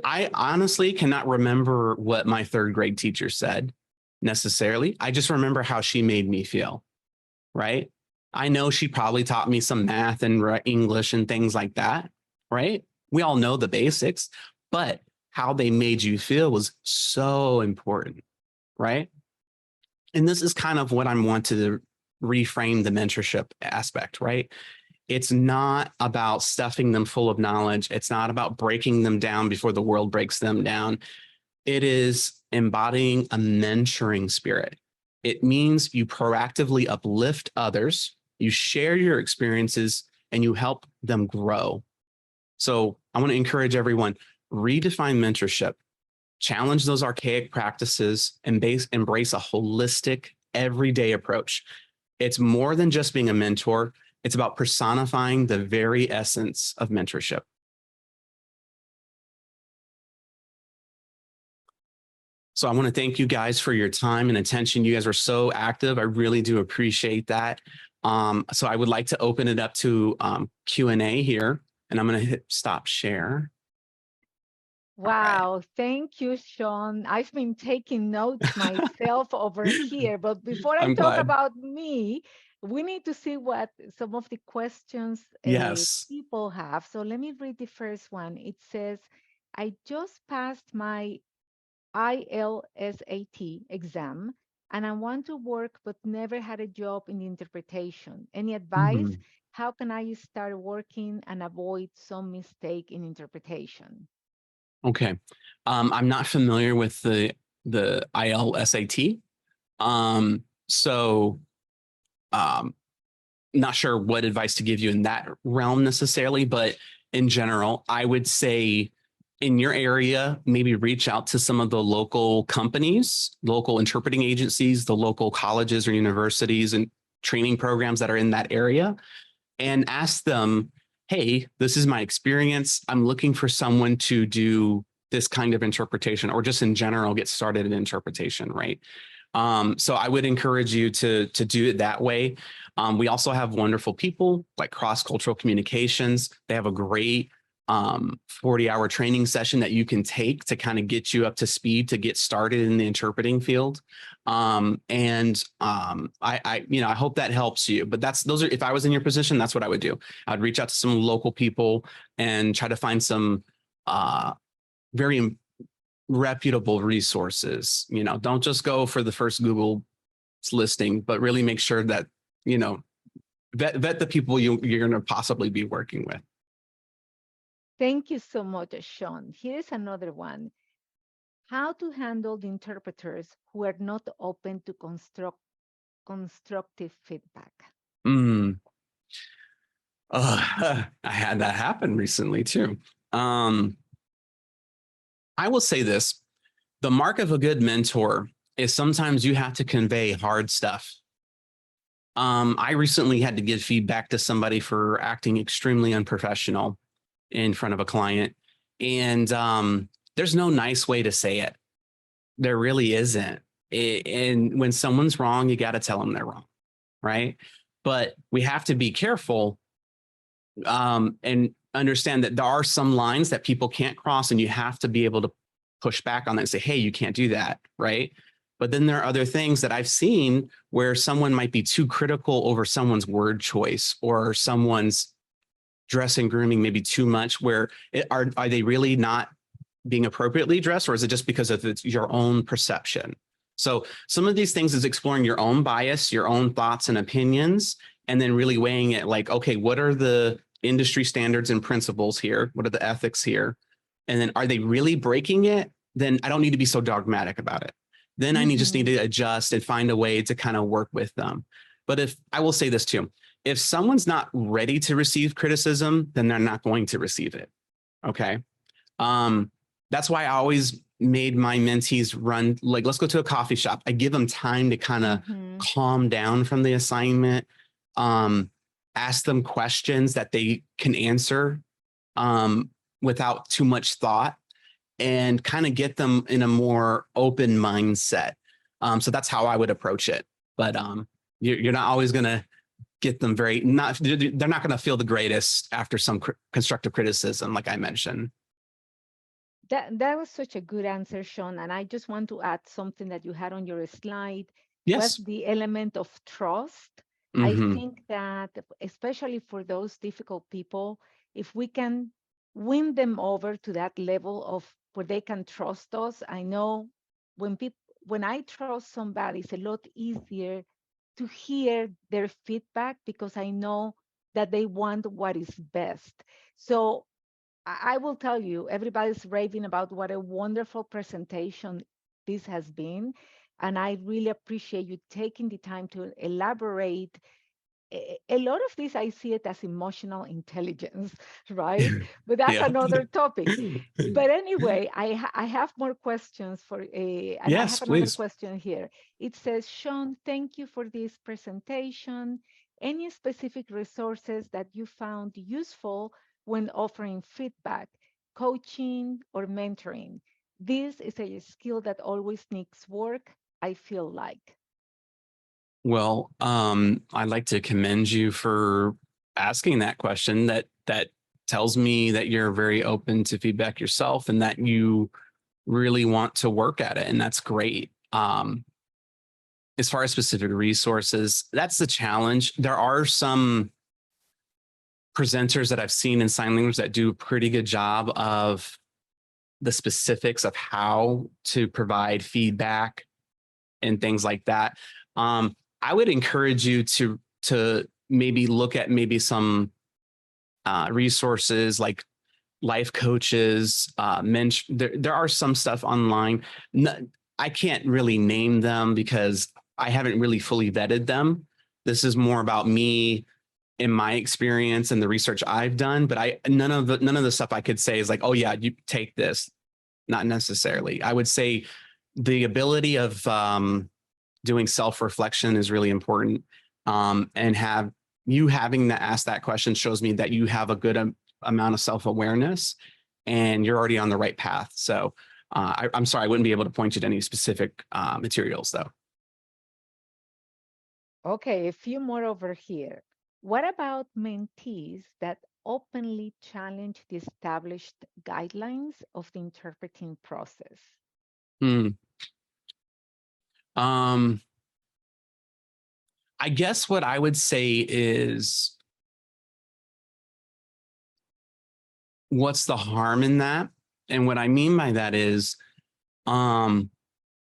I honestly cannot remember what my third grade teacher said necessarily. I just remember how she made me feel, right? I know she probably taught me some math and English and things like that, right? We all know the basics, but how they made you feel was so important, right? And this is kind of what I want to reframe the mentorship aspect, right? It's not about stuffing them full of knowledge. It's not about breaking them down before the world breaks them down. It is embodying a mentoring spirit. It means you proactively uplift others, you share your experiences, and you help them grow. So I want to encourage everyone, redefine mentorship, challenge those archaic practices, and embrace a holistic, everyday approach. It's more than just being a mentor. It's about personifying the very essence of mentorship. So I want to thank you guys for your time and attention. You guys were so active. I really do appreciate that. So I would like to open it up to Q&A here, and I'm going to hit stop share. Wow, thank you, Shawn. I've been taking notes myself over here, but before I I'm talk glad. about me, we need to see what some of the questions Yes. people have. So let me read the first one. It says, I just passed my ILSAT exam and I want to work but never had a job in interpretation. Any advice? Mhm. How can I start working and avoid some mistake in interpretation? Okay. I'm not familiar with the ILSAT. So not sure what advice to give you in that realm necessarily, but in general, I would say in your area, maybe reach out to some of the local companies, local interpreting agencies, the local colleges or universities and training programs that are in that area, and ask them, hey, this is my experience. I'm looking for someone to do this kind of interpretation, or just in general, get started in interpretation, right? So I would encourage you to do it that way. We also have wonderful people like cross-cultural communications. They have a great 40-hour training session that you can take to kind of get you up to speed to get started in the interpreting field. I hope that helps you. But if I was in your position, that's what I would do. I'd reach out to some local people and try to find some very reputable resources. Don't just go for the first Google listing, but really make sure that, vet the people you're going to possibly be working with. Thank you so much, Shawn. Here's another one. How to handle the interpreters who are not open to constructive feedback. I had that happen recently too. I will say this. The mark of a good mentor is sometimes you have to convey hard stuff. I recently had to give feedback to somebody for acting extremely unprofessional in front of a client. And there's no nice way to say it. There really isn't. And when someone's wrong, you got to tell them they're wrong, right? But we have to be careful and understand that there are some lines that people can't cross, and you have to be able to push back on that and say, hey, you can't do that, right? But then there are other things that I've seen where someone might be too critical over someone's word choice or someone's dress and grooming maybe too much, where are they really not being appropriately dressed, or is it just because of your own perception? So some of these things is exploring your own bias, your own thoughts and opinions, and then really weighing it like, okay, what are the industry standards and principles here? What are the ethics here? And then are they really breaking it? Then I don't need to be so dogmatic about it. Then I just need to adjust and find a way to kind of work with them. But I will say this too, if someone's not ready to receive criticism, then they're not going to receive it. Okay. That's why I always made my mentees run, like, let's go to a coffee shop. I give them time to kind of calm down from the assignment, ask them questions that they can answer without too much thought, and kind of get them in a more open mindset. So that's how I would approach it. But you're not always going to get them they're not going to feel the greatest after some constructive criticism, like I mentioned. That was such a good answer, Shawn. And I just want to add something that you had on your slide. Yes. Was the element of trust. I think that especially for those difficult people, if we can win them over to that level of where they can trust us. I know when I trust somebody, it's a lot easier to hear their feedback because I know that they want what is best. So I will tell you, everybody's raving about what a wonderful presentation this has been. And I really appreciate you taking the time to elaborate. A lot of this, I see it as emotional intelligence, right? But that's another topic. But anyway, I have more questions and I have another question here. It says, Shawn, thank you for this presentation. Any specific resources that you found useful when offering feedback, coaching, or mentoring? This is a skill that always needs work, I feel like. Well, I'd like to commend you for asking that question. That tells me that you're very open to feedback yourself and that you really want to work at it. And that's great. As far as specific resources, that's the challenge. There are some presenters that I've seen in sign language that do a pretty good job of the specifics of how to provide feedback and things like that. I would encourage you to maybe look at some resources like life coaches, there are some stuff online. I can't really name them because I haven't really fully vetted them. This is more about me in my experience and the research I've done, but none of the stuff I could say is like, oh yeah, you take this. Not necessarily. I would say the ability of doing self-reflection is really important, and have you having to ask that question shows me that you have a good amount of self-awareness and you're already on the right path. So I'm sorry, I wouldn't be able to point you to any specific materials though. Okay, a few more over here. What about mentees that openly challenge the established guidelines of the interpreting process? I guess what I would say is, what's the harm in that? And what I mean by that is,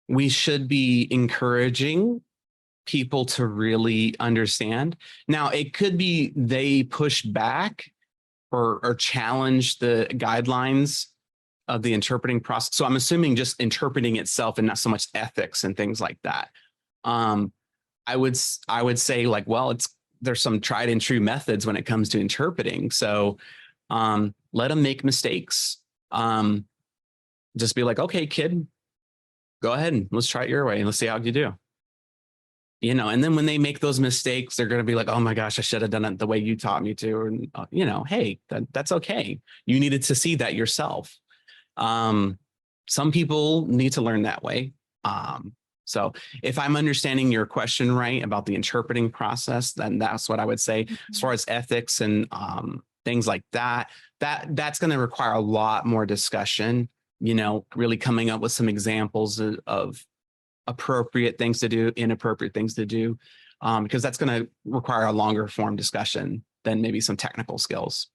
we should be encouraging people to really understand. Now, it could be they push back or challenge the guidelines of the interpreting process. So I'm assuming just interpreting itself and not so much ethics and things like that. I would say like, well, there's some tried and true methods when it comes to interpreting. So let them make mistakes. Just be like, okay, kid, go ahead and let's try it your way and let's see how you do. You know, and then when they make those mistakes, they're going to be like, oh my gosh, I should have done it the way you taught me to. And, you know, hey, that's okay. You needed to see that yourself. Some people need to learn that way. So if I'm understanding your question right about the interpreting process, then that's what I would say. As far as ethics and things like that, that's going to require a lot more discussion, you know, really coming up with some examples of appropriate things to do, inappropriate things to do, because that's going to require a longer form discussion than maybe some technical skills.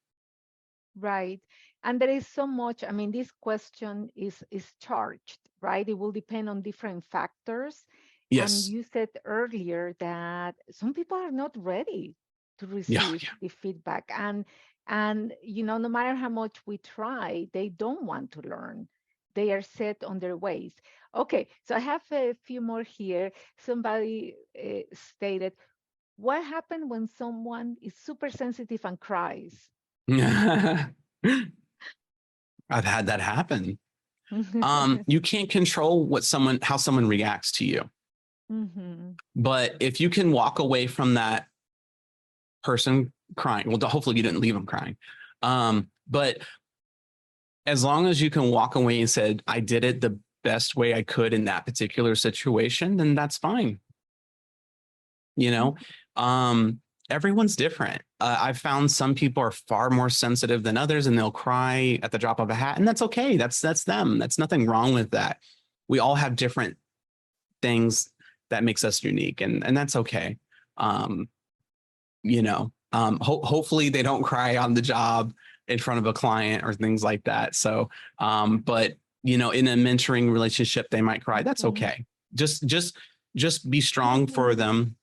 Right. And there is so much, I mean, this question is charged, right? It will depend on different factors. Yes. And you said earlier that some people are not ready to receive the feedback. And you know, no matter how much we try, they don't want to learn. They are set on their ways. Okay, so I have a few more here. Somebody stated, what happened when someone is super sensitive and cries? I've had that happen. You can't control how someone reacts to you. But if you can walk away from that person crying, well, hopefully you didn't leave them crying. But as long as you can walk away and said, I did it the best way I could in that particular situation, then that's fine. You know, everyone's different. I've found some people are far more sensitive than others and they'll cry at the drop of a hat, and that's okay. That's them. That's nothing wrong with that. We all have different things that makes us unique, and that's okay. You know, hopefully they don't cry on the job in front of a client or things like that. So, but you know, in a mentoring relationship, they might cry. That's okay. Just be strong for them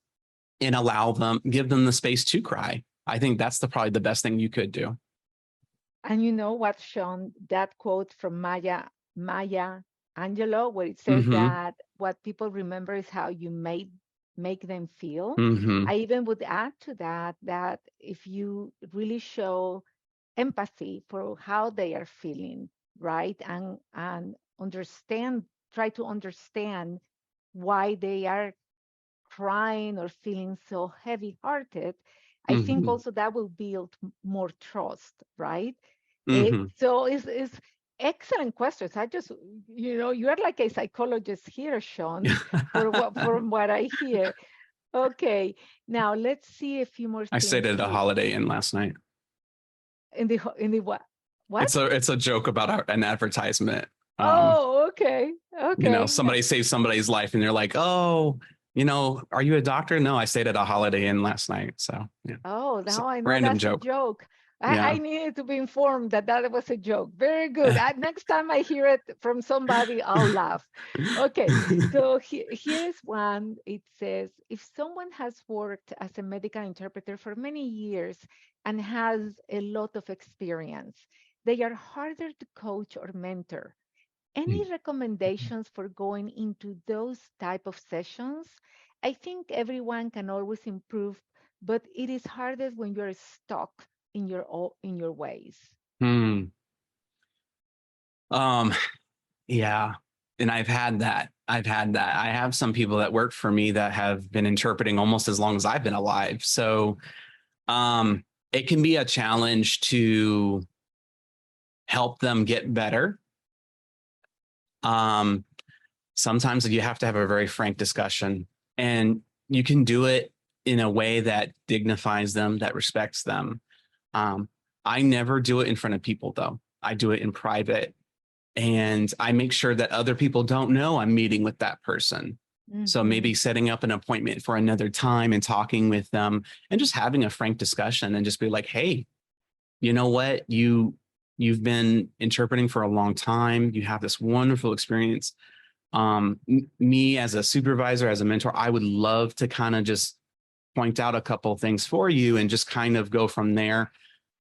and give them the space to cry. I think that's probably the best thing you could do. And you know what, Shawn, that quote from Maya Angelou, where it says that what people remember is how you make them feel. I even would add to that if you really show empathy for how they are feeling, right? And try to understand why they are crying or feeling so heavy-hearted, I think also that will build more trust, right? So it's excellent questions. I just, you know, you are like a psychologist here, Shawn, from what I hear. Okay, now let's see a few more things. I stayed at a Holiday Inn last night. In the what? What? It's a joke about an advertisement. Oh, okay. You know, somebody saved somebody's life and they're like, oh, you know, are you a doctor? No, I stayed at a Holiday Inn last night. So yeah. Oh, now I know random that's joke. a joke. I needed to be informed that was a joke. Very good. Next time I hear it from somebody, I'll laugh. Okay, so here's one. It says, if someone has worked as a medical interpreter for many years and has a lot of experience, they are harder to coach or mentor. Any recommendations for going into those type of sessions? I think everyone can always improve, but it is hardest when you're stuck in your ways. Yeah. And I've had that. I have some people that work for me that have been interpreting almost as long as I've been alive. So It can be a challenge to help them get better. Sometimes you have to have a very frank discussion, and you can do it in a way that dignifies them, that respects them. I never do it in front of people, though. I do it in private, and I make sure that other people don't know I'm meeting with that person. So maybe setting up an appointment for another time and talking with them and just having a frank discussion and just be like, hey, you know what? You've been interpreting for a long time. You have this wonderful experience. Me as a supervisor, as a mentor, I would love to kind of just point out a couple of things for you and just kind of go from there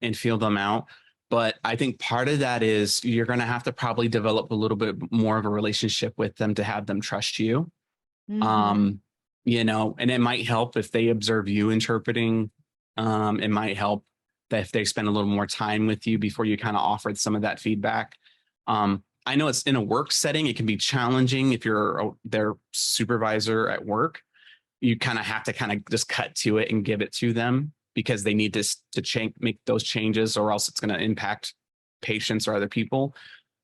and feel them out. But I think part of that is you're going to have to probably develop a little bit more of a relationship with them to have them trust you. You know, and it might help if they observe you interpreting. It might help that if they spend a little more time with you before you kind of offered some of that feedback. I know it's in a work setting, it can be challenging if you're their supervisor at work. You kind of have to kind of just cut to it and give it to them because they need to change, make those changes, or else it's going to impact patients or other people.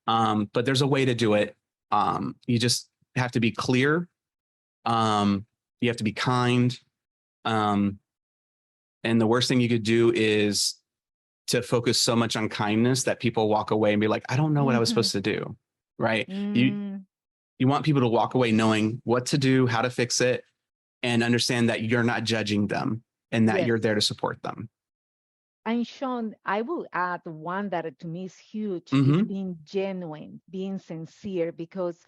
But there's a way to do it. You just have to be clear. You have to be kind. And the worst thing you could do is to focus so much on kindness that people walk away and be like, I don't know what I was supposed to do. Right. You want people to walk away knowing what to do, how to fix it, and understand that you're not judging them and that you're there to support them. And Shawn, I will add one that to me is huge, is being genuine, being sincere, because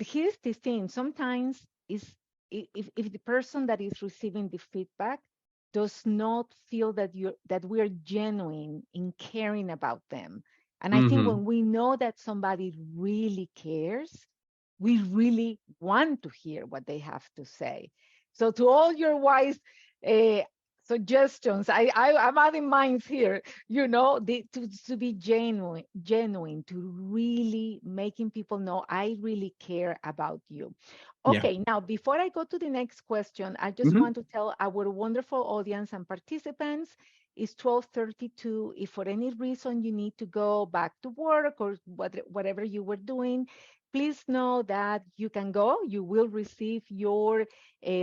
here's the thing. Sometimes is if the person that is receiving the feedback does not feel that we're genuine in caring about them. And I think when we know that somebody really cares, we really want to hear what they have to say. So to all your wise suggestions, I'm adding mine here, you know, to be genuine, to really making people know I really care about you. Okay, now before I go to the next question, I just want to tell our wonderful audience and participants, it's 12:32. If for any reason you need to go back to work or whatever you were doing, please know that you can go. You will receive your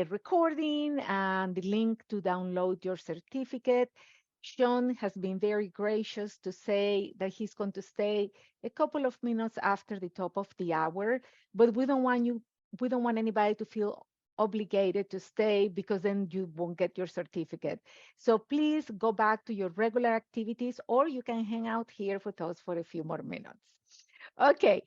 recording and the link to download your certificate. Shawn has been very gracious to say that he's going to stay a couple of minutes after the top of the hour, but we don't want anybody to feel obligated to stay, because then you won't get your certificate. So please go back to your regular activities, or you can hang out here with us for a few more minutes. Okay.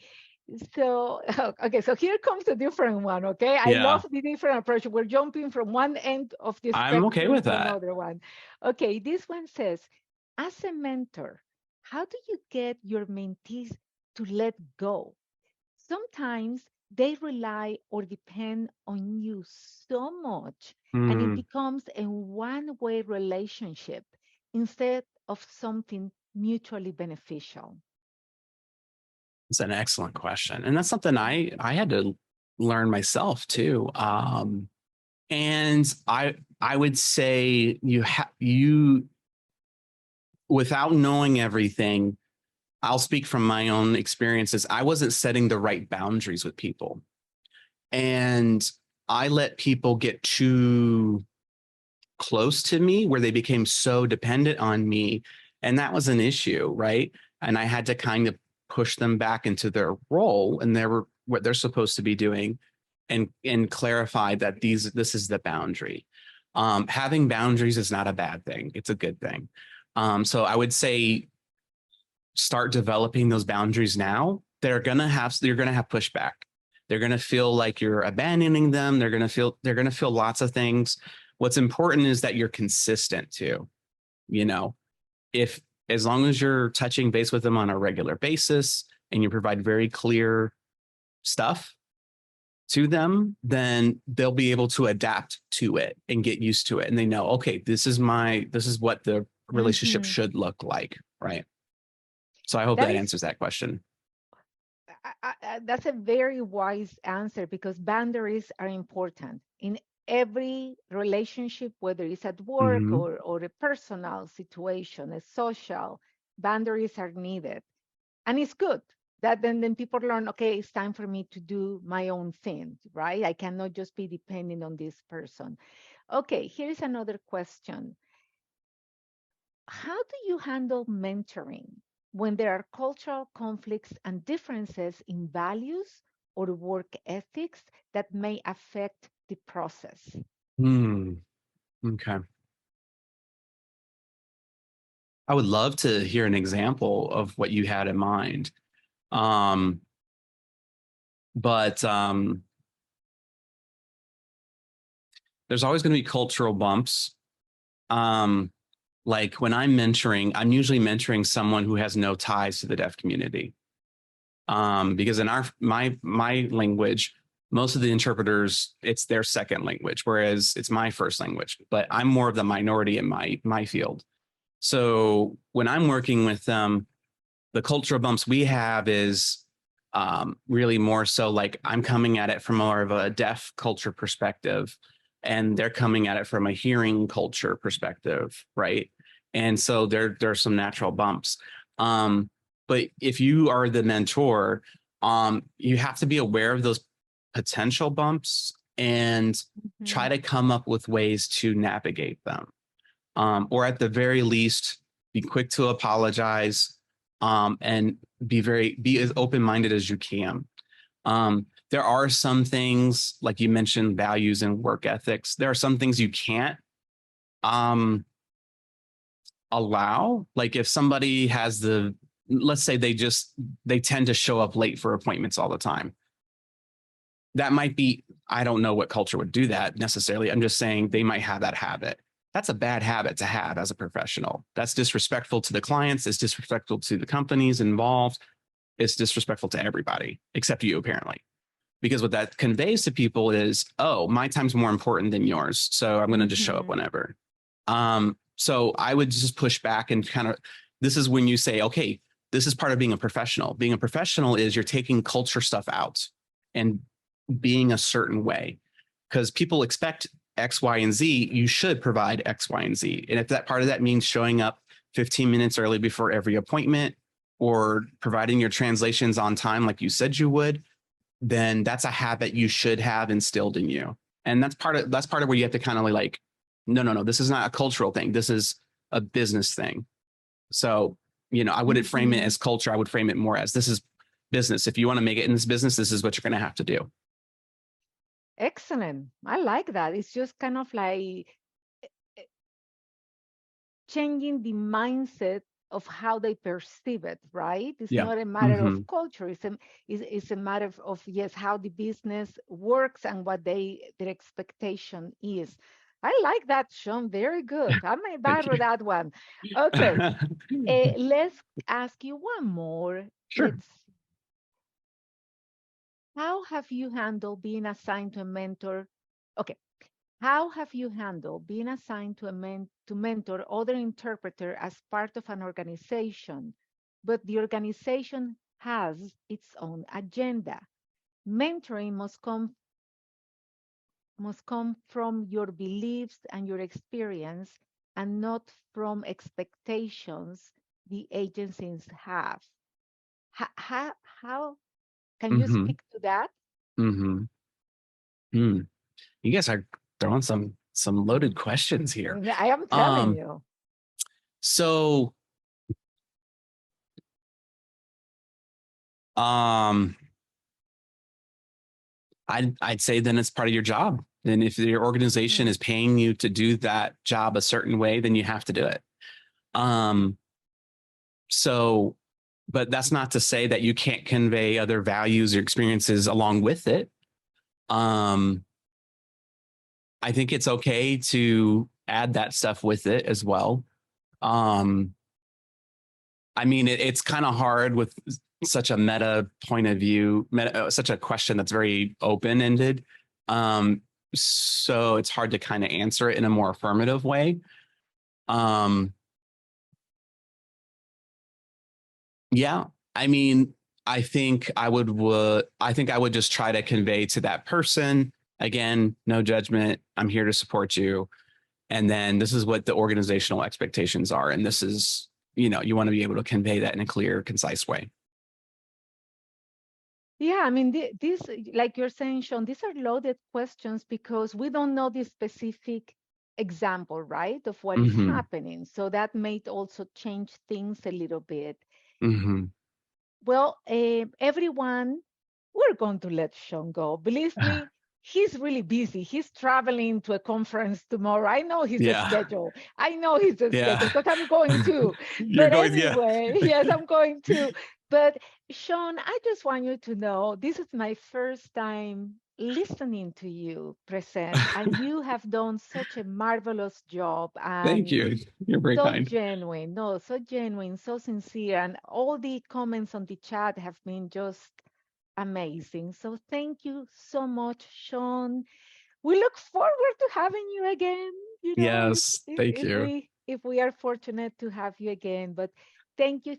So, okay, so here comes a different one, okay? I love the different approach. We're jumping from one end of the I'm okay spectrum with to that. another one. Okay, this one says, as a mentor, how do you get your mentees to let go? Sometimes they rely or depend on you so much, and it becomes a one-way relationship instead of something mutually beneficial. It's an excellent question. And that's something I had to learn myself too. And I would say you without knowing everything, I'll speak from my own experiences. I wasn't setting the right boundaries with people. And I let people get too close to me where they became so dependent on me. And that was an issue, right? And I had to kind of push them back into their role and what they're supposed to be doing, and clarify that this is the boundary. Having boundaries is not a bad thing. It's a good thing. So I would say start developing those boundaries now. You're going to have pushback. They're going to feel like you're abandoning them. They're going to feel lots of things. What's important is that you're consistent too. You know, as long as you're touching base with them on a regular basis and you provide very clear stuff to them, then they'll be able to adapt to it and get used to it. And they know, okay, this is what the relationship should look like. Right. So I hope that answers that question. That's a very wise answer, because boundaries are important in every relationship, whether it's at work Mm-hmm. or a personal situation, a social, boundaries are needed. And it's good that then people learn, okay, it's time for me to do my own thing, right? I cannot just be depending on this person. Okay, here's another question. How do you handle mentoring when there are cultural conflicts and differences in values or work ethics that may affect the process? Hmm. Okay. I would love to hear an example of what you had in mind. Um, but there's always going to be cultural bumps. Um, like when I'm mentoring, I'm usually mentoring someone who has no ties to the deaf community. Because in my language, most of the interpreters, it's their second language, whereas it's my first language. But I'm more of the minority in my field. So when I'm working with them, the cultural bumps we have is really more so like I'm coming at it from more of a deaf culture perspective, and they're coming at it from a hearing culture perspective, right? And so there's some natural bumps. Um, but if you are the mentor, you have to be aware of those potential bumps and try Mhm. to come up with ways to navigate them, or at the very least, be quick to apologize, and be as open-minded as you can. There are some things, like you mentioned, values and work ethics. There are some things you can't um, allow. Like if somebody has let's say they tend to show up late for appointments all the time. That might be, I don't know what culture would do that necessarily. I'm just saying they might have that habit. That's a bad habit to have as a professional. That's disrespectful to the clients. It's disrespectful to the companies involved. It's disrespectful to everybody except you, apparently. Because what that conveys to people is, oh, my time's more important than yours. So I'm going to just show up Mhm. whenever. So I would just push back and kind of, this is when you say, okay, this is part of being a professional. Being a professional is you're taking culture stuff out and being a certain way, because people expect X, Y, and Z. You should provide X, Y, and Z. And if that part of that means showing up 15 minutes early before every appointment or providing your translations on time, like you said you would, then that's a habit you should have instilled in you. And that's part of where you have to kind of like, no, no, no, this is not a cultural thing. This is a business thing. So, I wouldn't frame it Mhm. as culture. I would frame it more as, this is business. If you want to make it in this business, this is what you're going to have to do. Excellent. I like that. It's just kind of like changing the mindset of how they perceive it, right? It's Yeah. not a matter of Mm-hmm. culture. It's a matter of yes, how the business works and what their expectation is. I like that, Shawn. Very good. I may Thank borrow you. that one. Okay, let's ask you one more. Sure. Let's. How have you handled being assigned to a mentor? Okay, how have you handled being assigned to mentor other interpreter as part of an organization, but the organization has its own agenda? Mentoring must come from your beliefs and your experience and not from expectations the agencies have. How can you Mm-hmm. speak to that? Mm-hmm. Mm. You guys are throwing some loaded questions here. I am telling Um, you. so um I'd say then it's part of your job. And if your organization Mhm. is paying you to do that job a certain way, then you have to do it. Um, so, but that's not to say that you can't convey other values or experiences along with it. Um, I think it's okay to add that stuff with it as well. Um, I mean, it's kind of hard with such a meta point of view, such a question that's very open ended. Um, so it's hard to kind of answer it in a more affirmative way. Um, yeah, I mean, I think I would just try to convey to that person Again, no judgment. I'm here to support you. And then this is what the organizational expectations are. And this is, you want to be able to convey that in a clear, concise way. Yeah, I mean, these, like you're saying, Shawn, these are loaded questions because we don't know the specific example, right, of what is Mm-hmm. happening. So that may also change things a little bit. Mm-hmm. Well, everyone, we're going to let Shawn go. Believe me, he's really busy. He's traveling to a conference tomorrow. I know his Yeah. schedule. I know his schedule Yeah. because I'm going to. You're But going, yeah. anyway, yes, I'm going to. But Shawn, I just want you to know this is my first time listening to you present, and you have done such a marvelous job. Thank And you. You're very so kind. genuine, no, so genuine, so sincere, and all the comments on the chat have been just amazing. So thank you so much, Shawn. We look forward to having you again. You know, Yes. Thank you. if we are fortunate to have you again. But thank you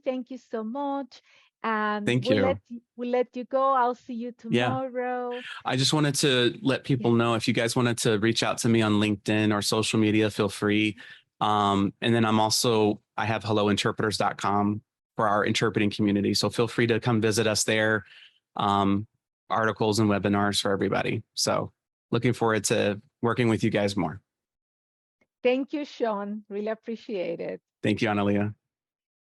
so much, and Thank you. we'll let you go. I'll see you Yeah. tomorrow. I just wanted to let people Yeah. know if you guys wanted to reach out to me on LinkedIn or social media, feel free. And then I have hellointerpreters.com for our interpreting community. So feel free to come visit us there. Articles and webinars for everybody. So looking forward to working with you guys more. Thank you, Shawn. Really appreciate it. Thank you, Analia.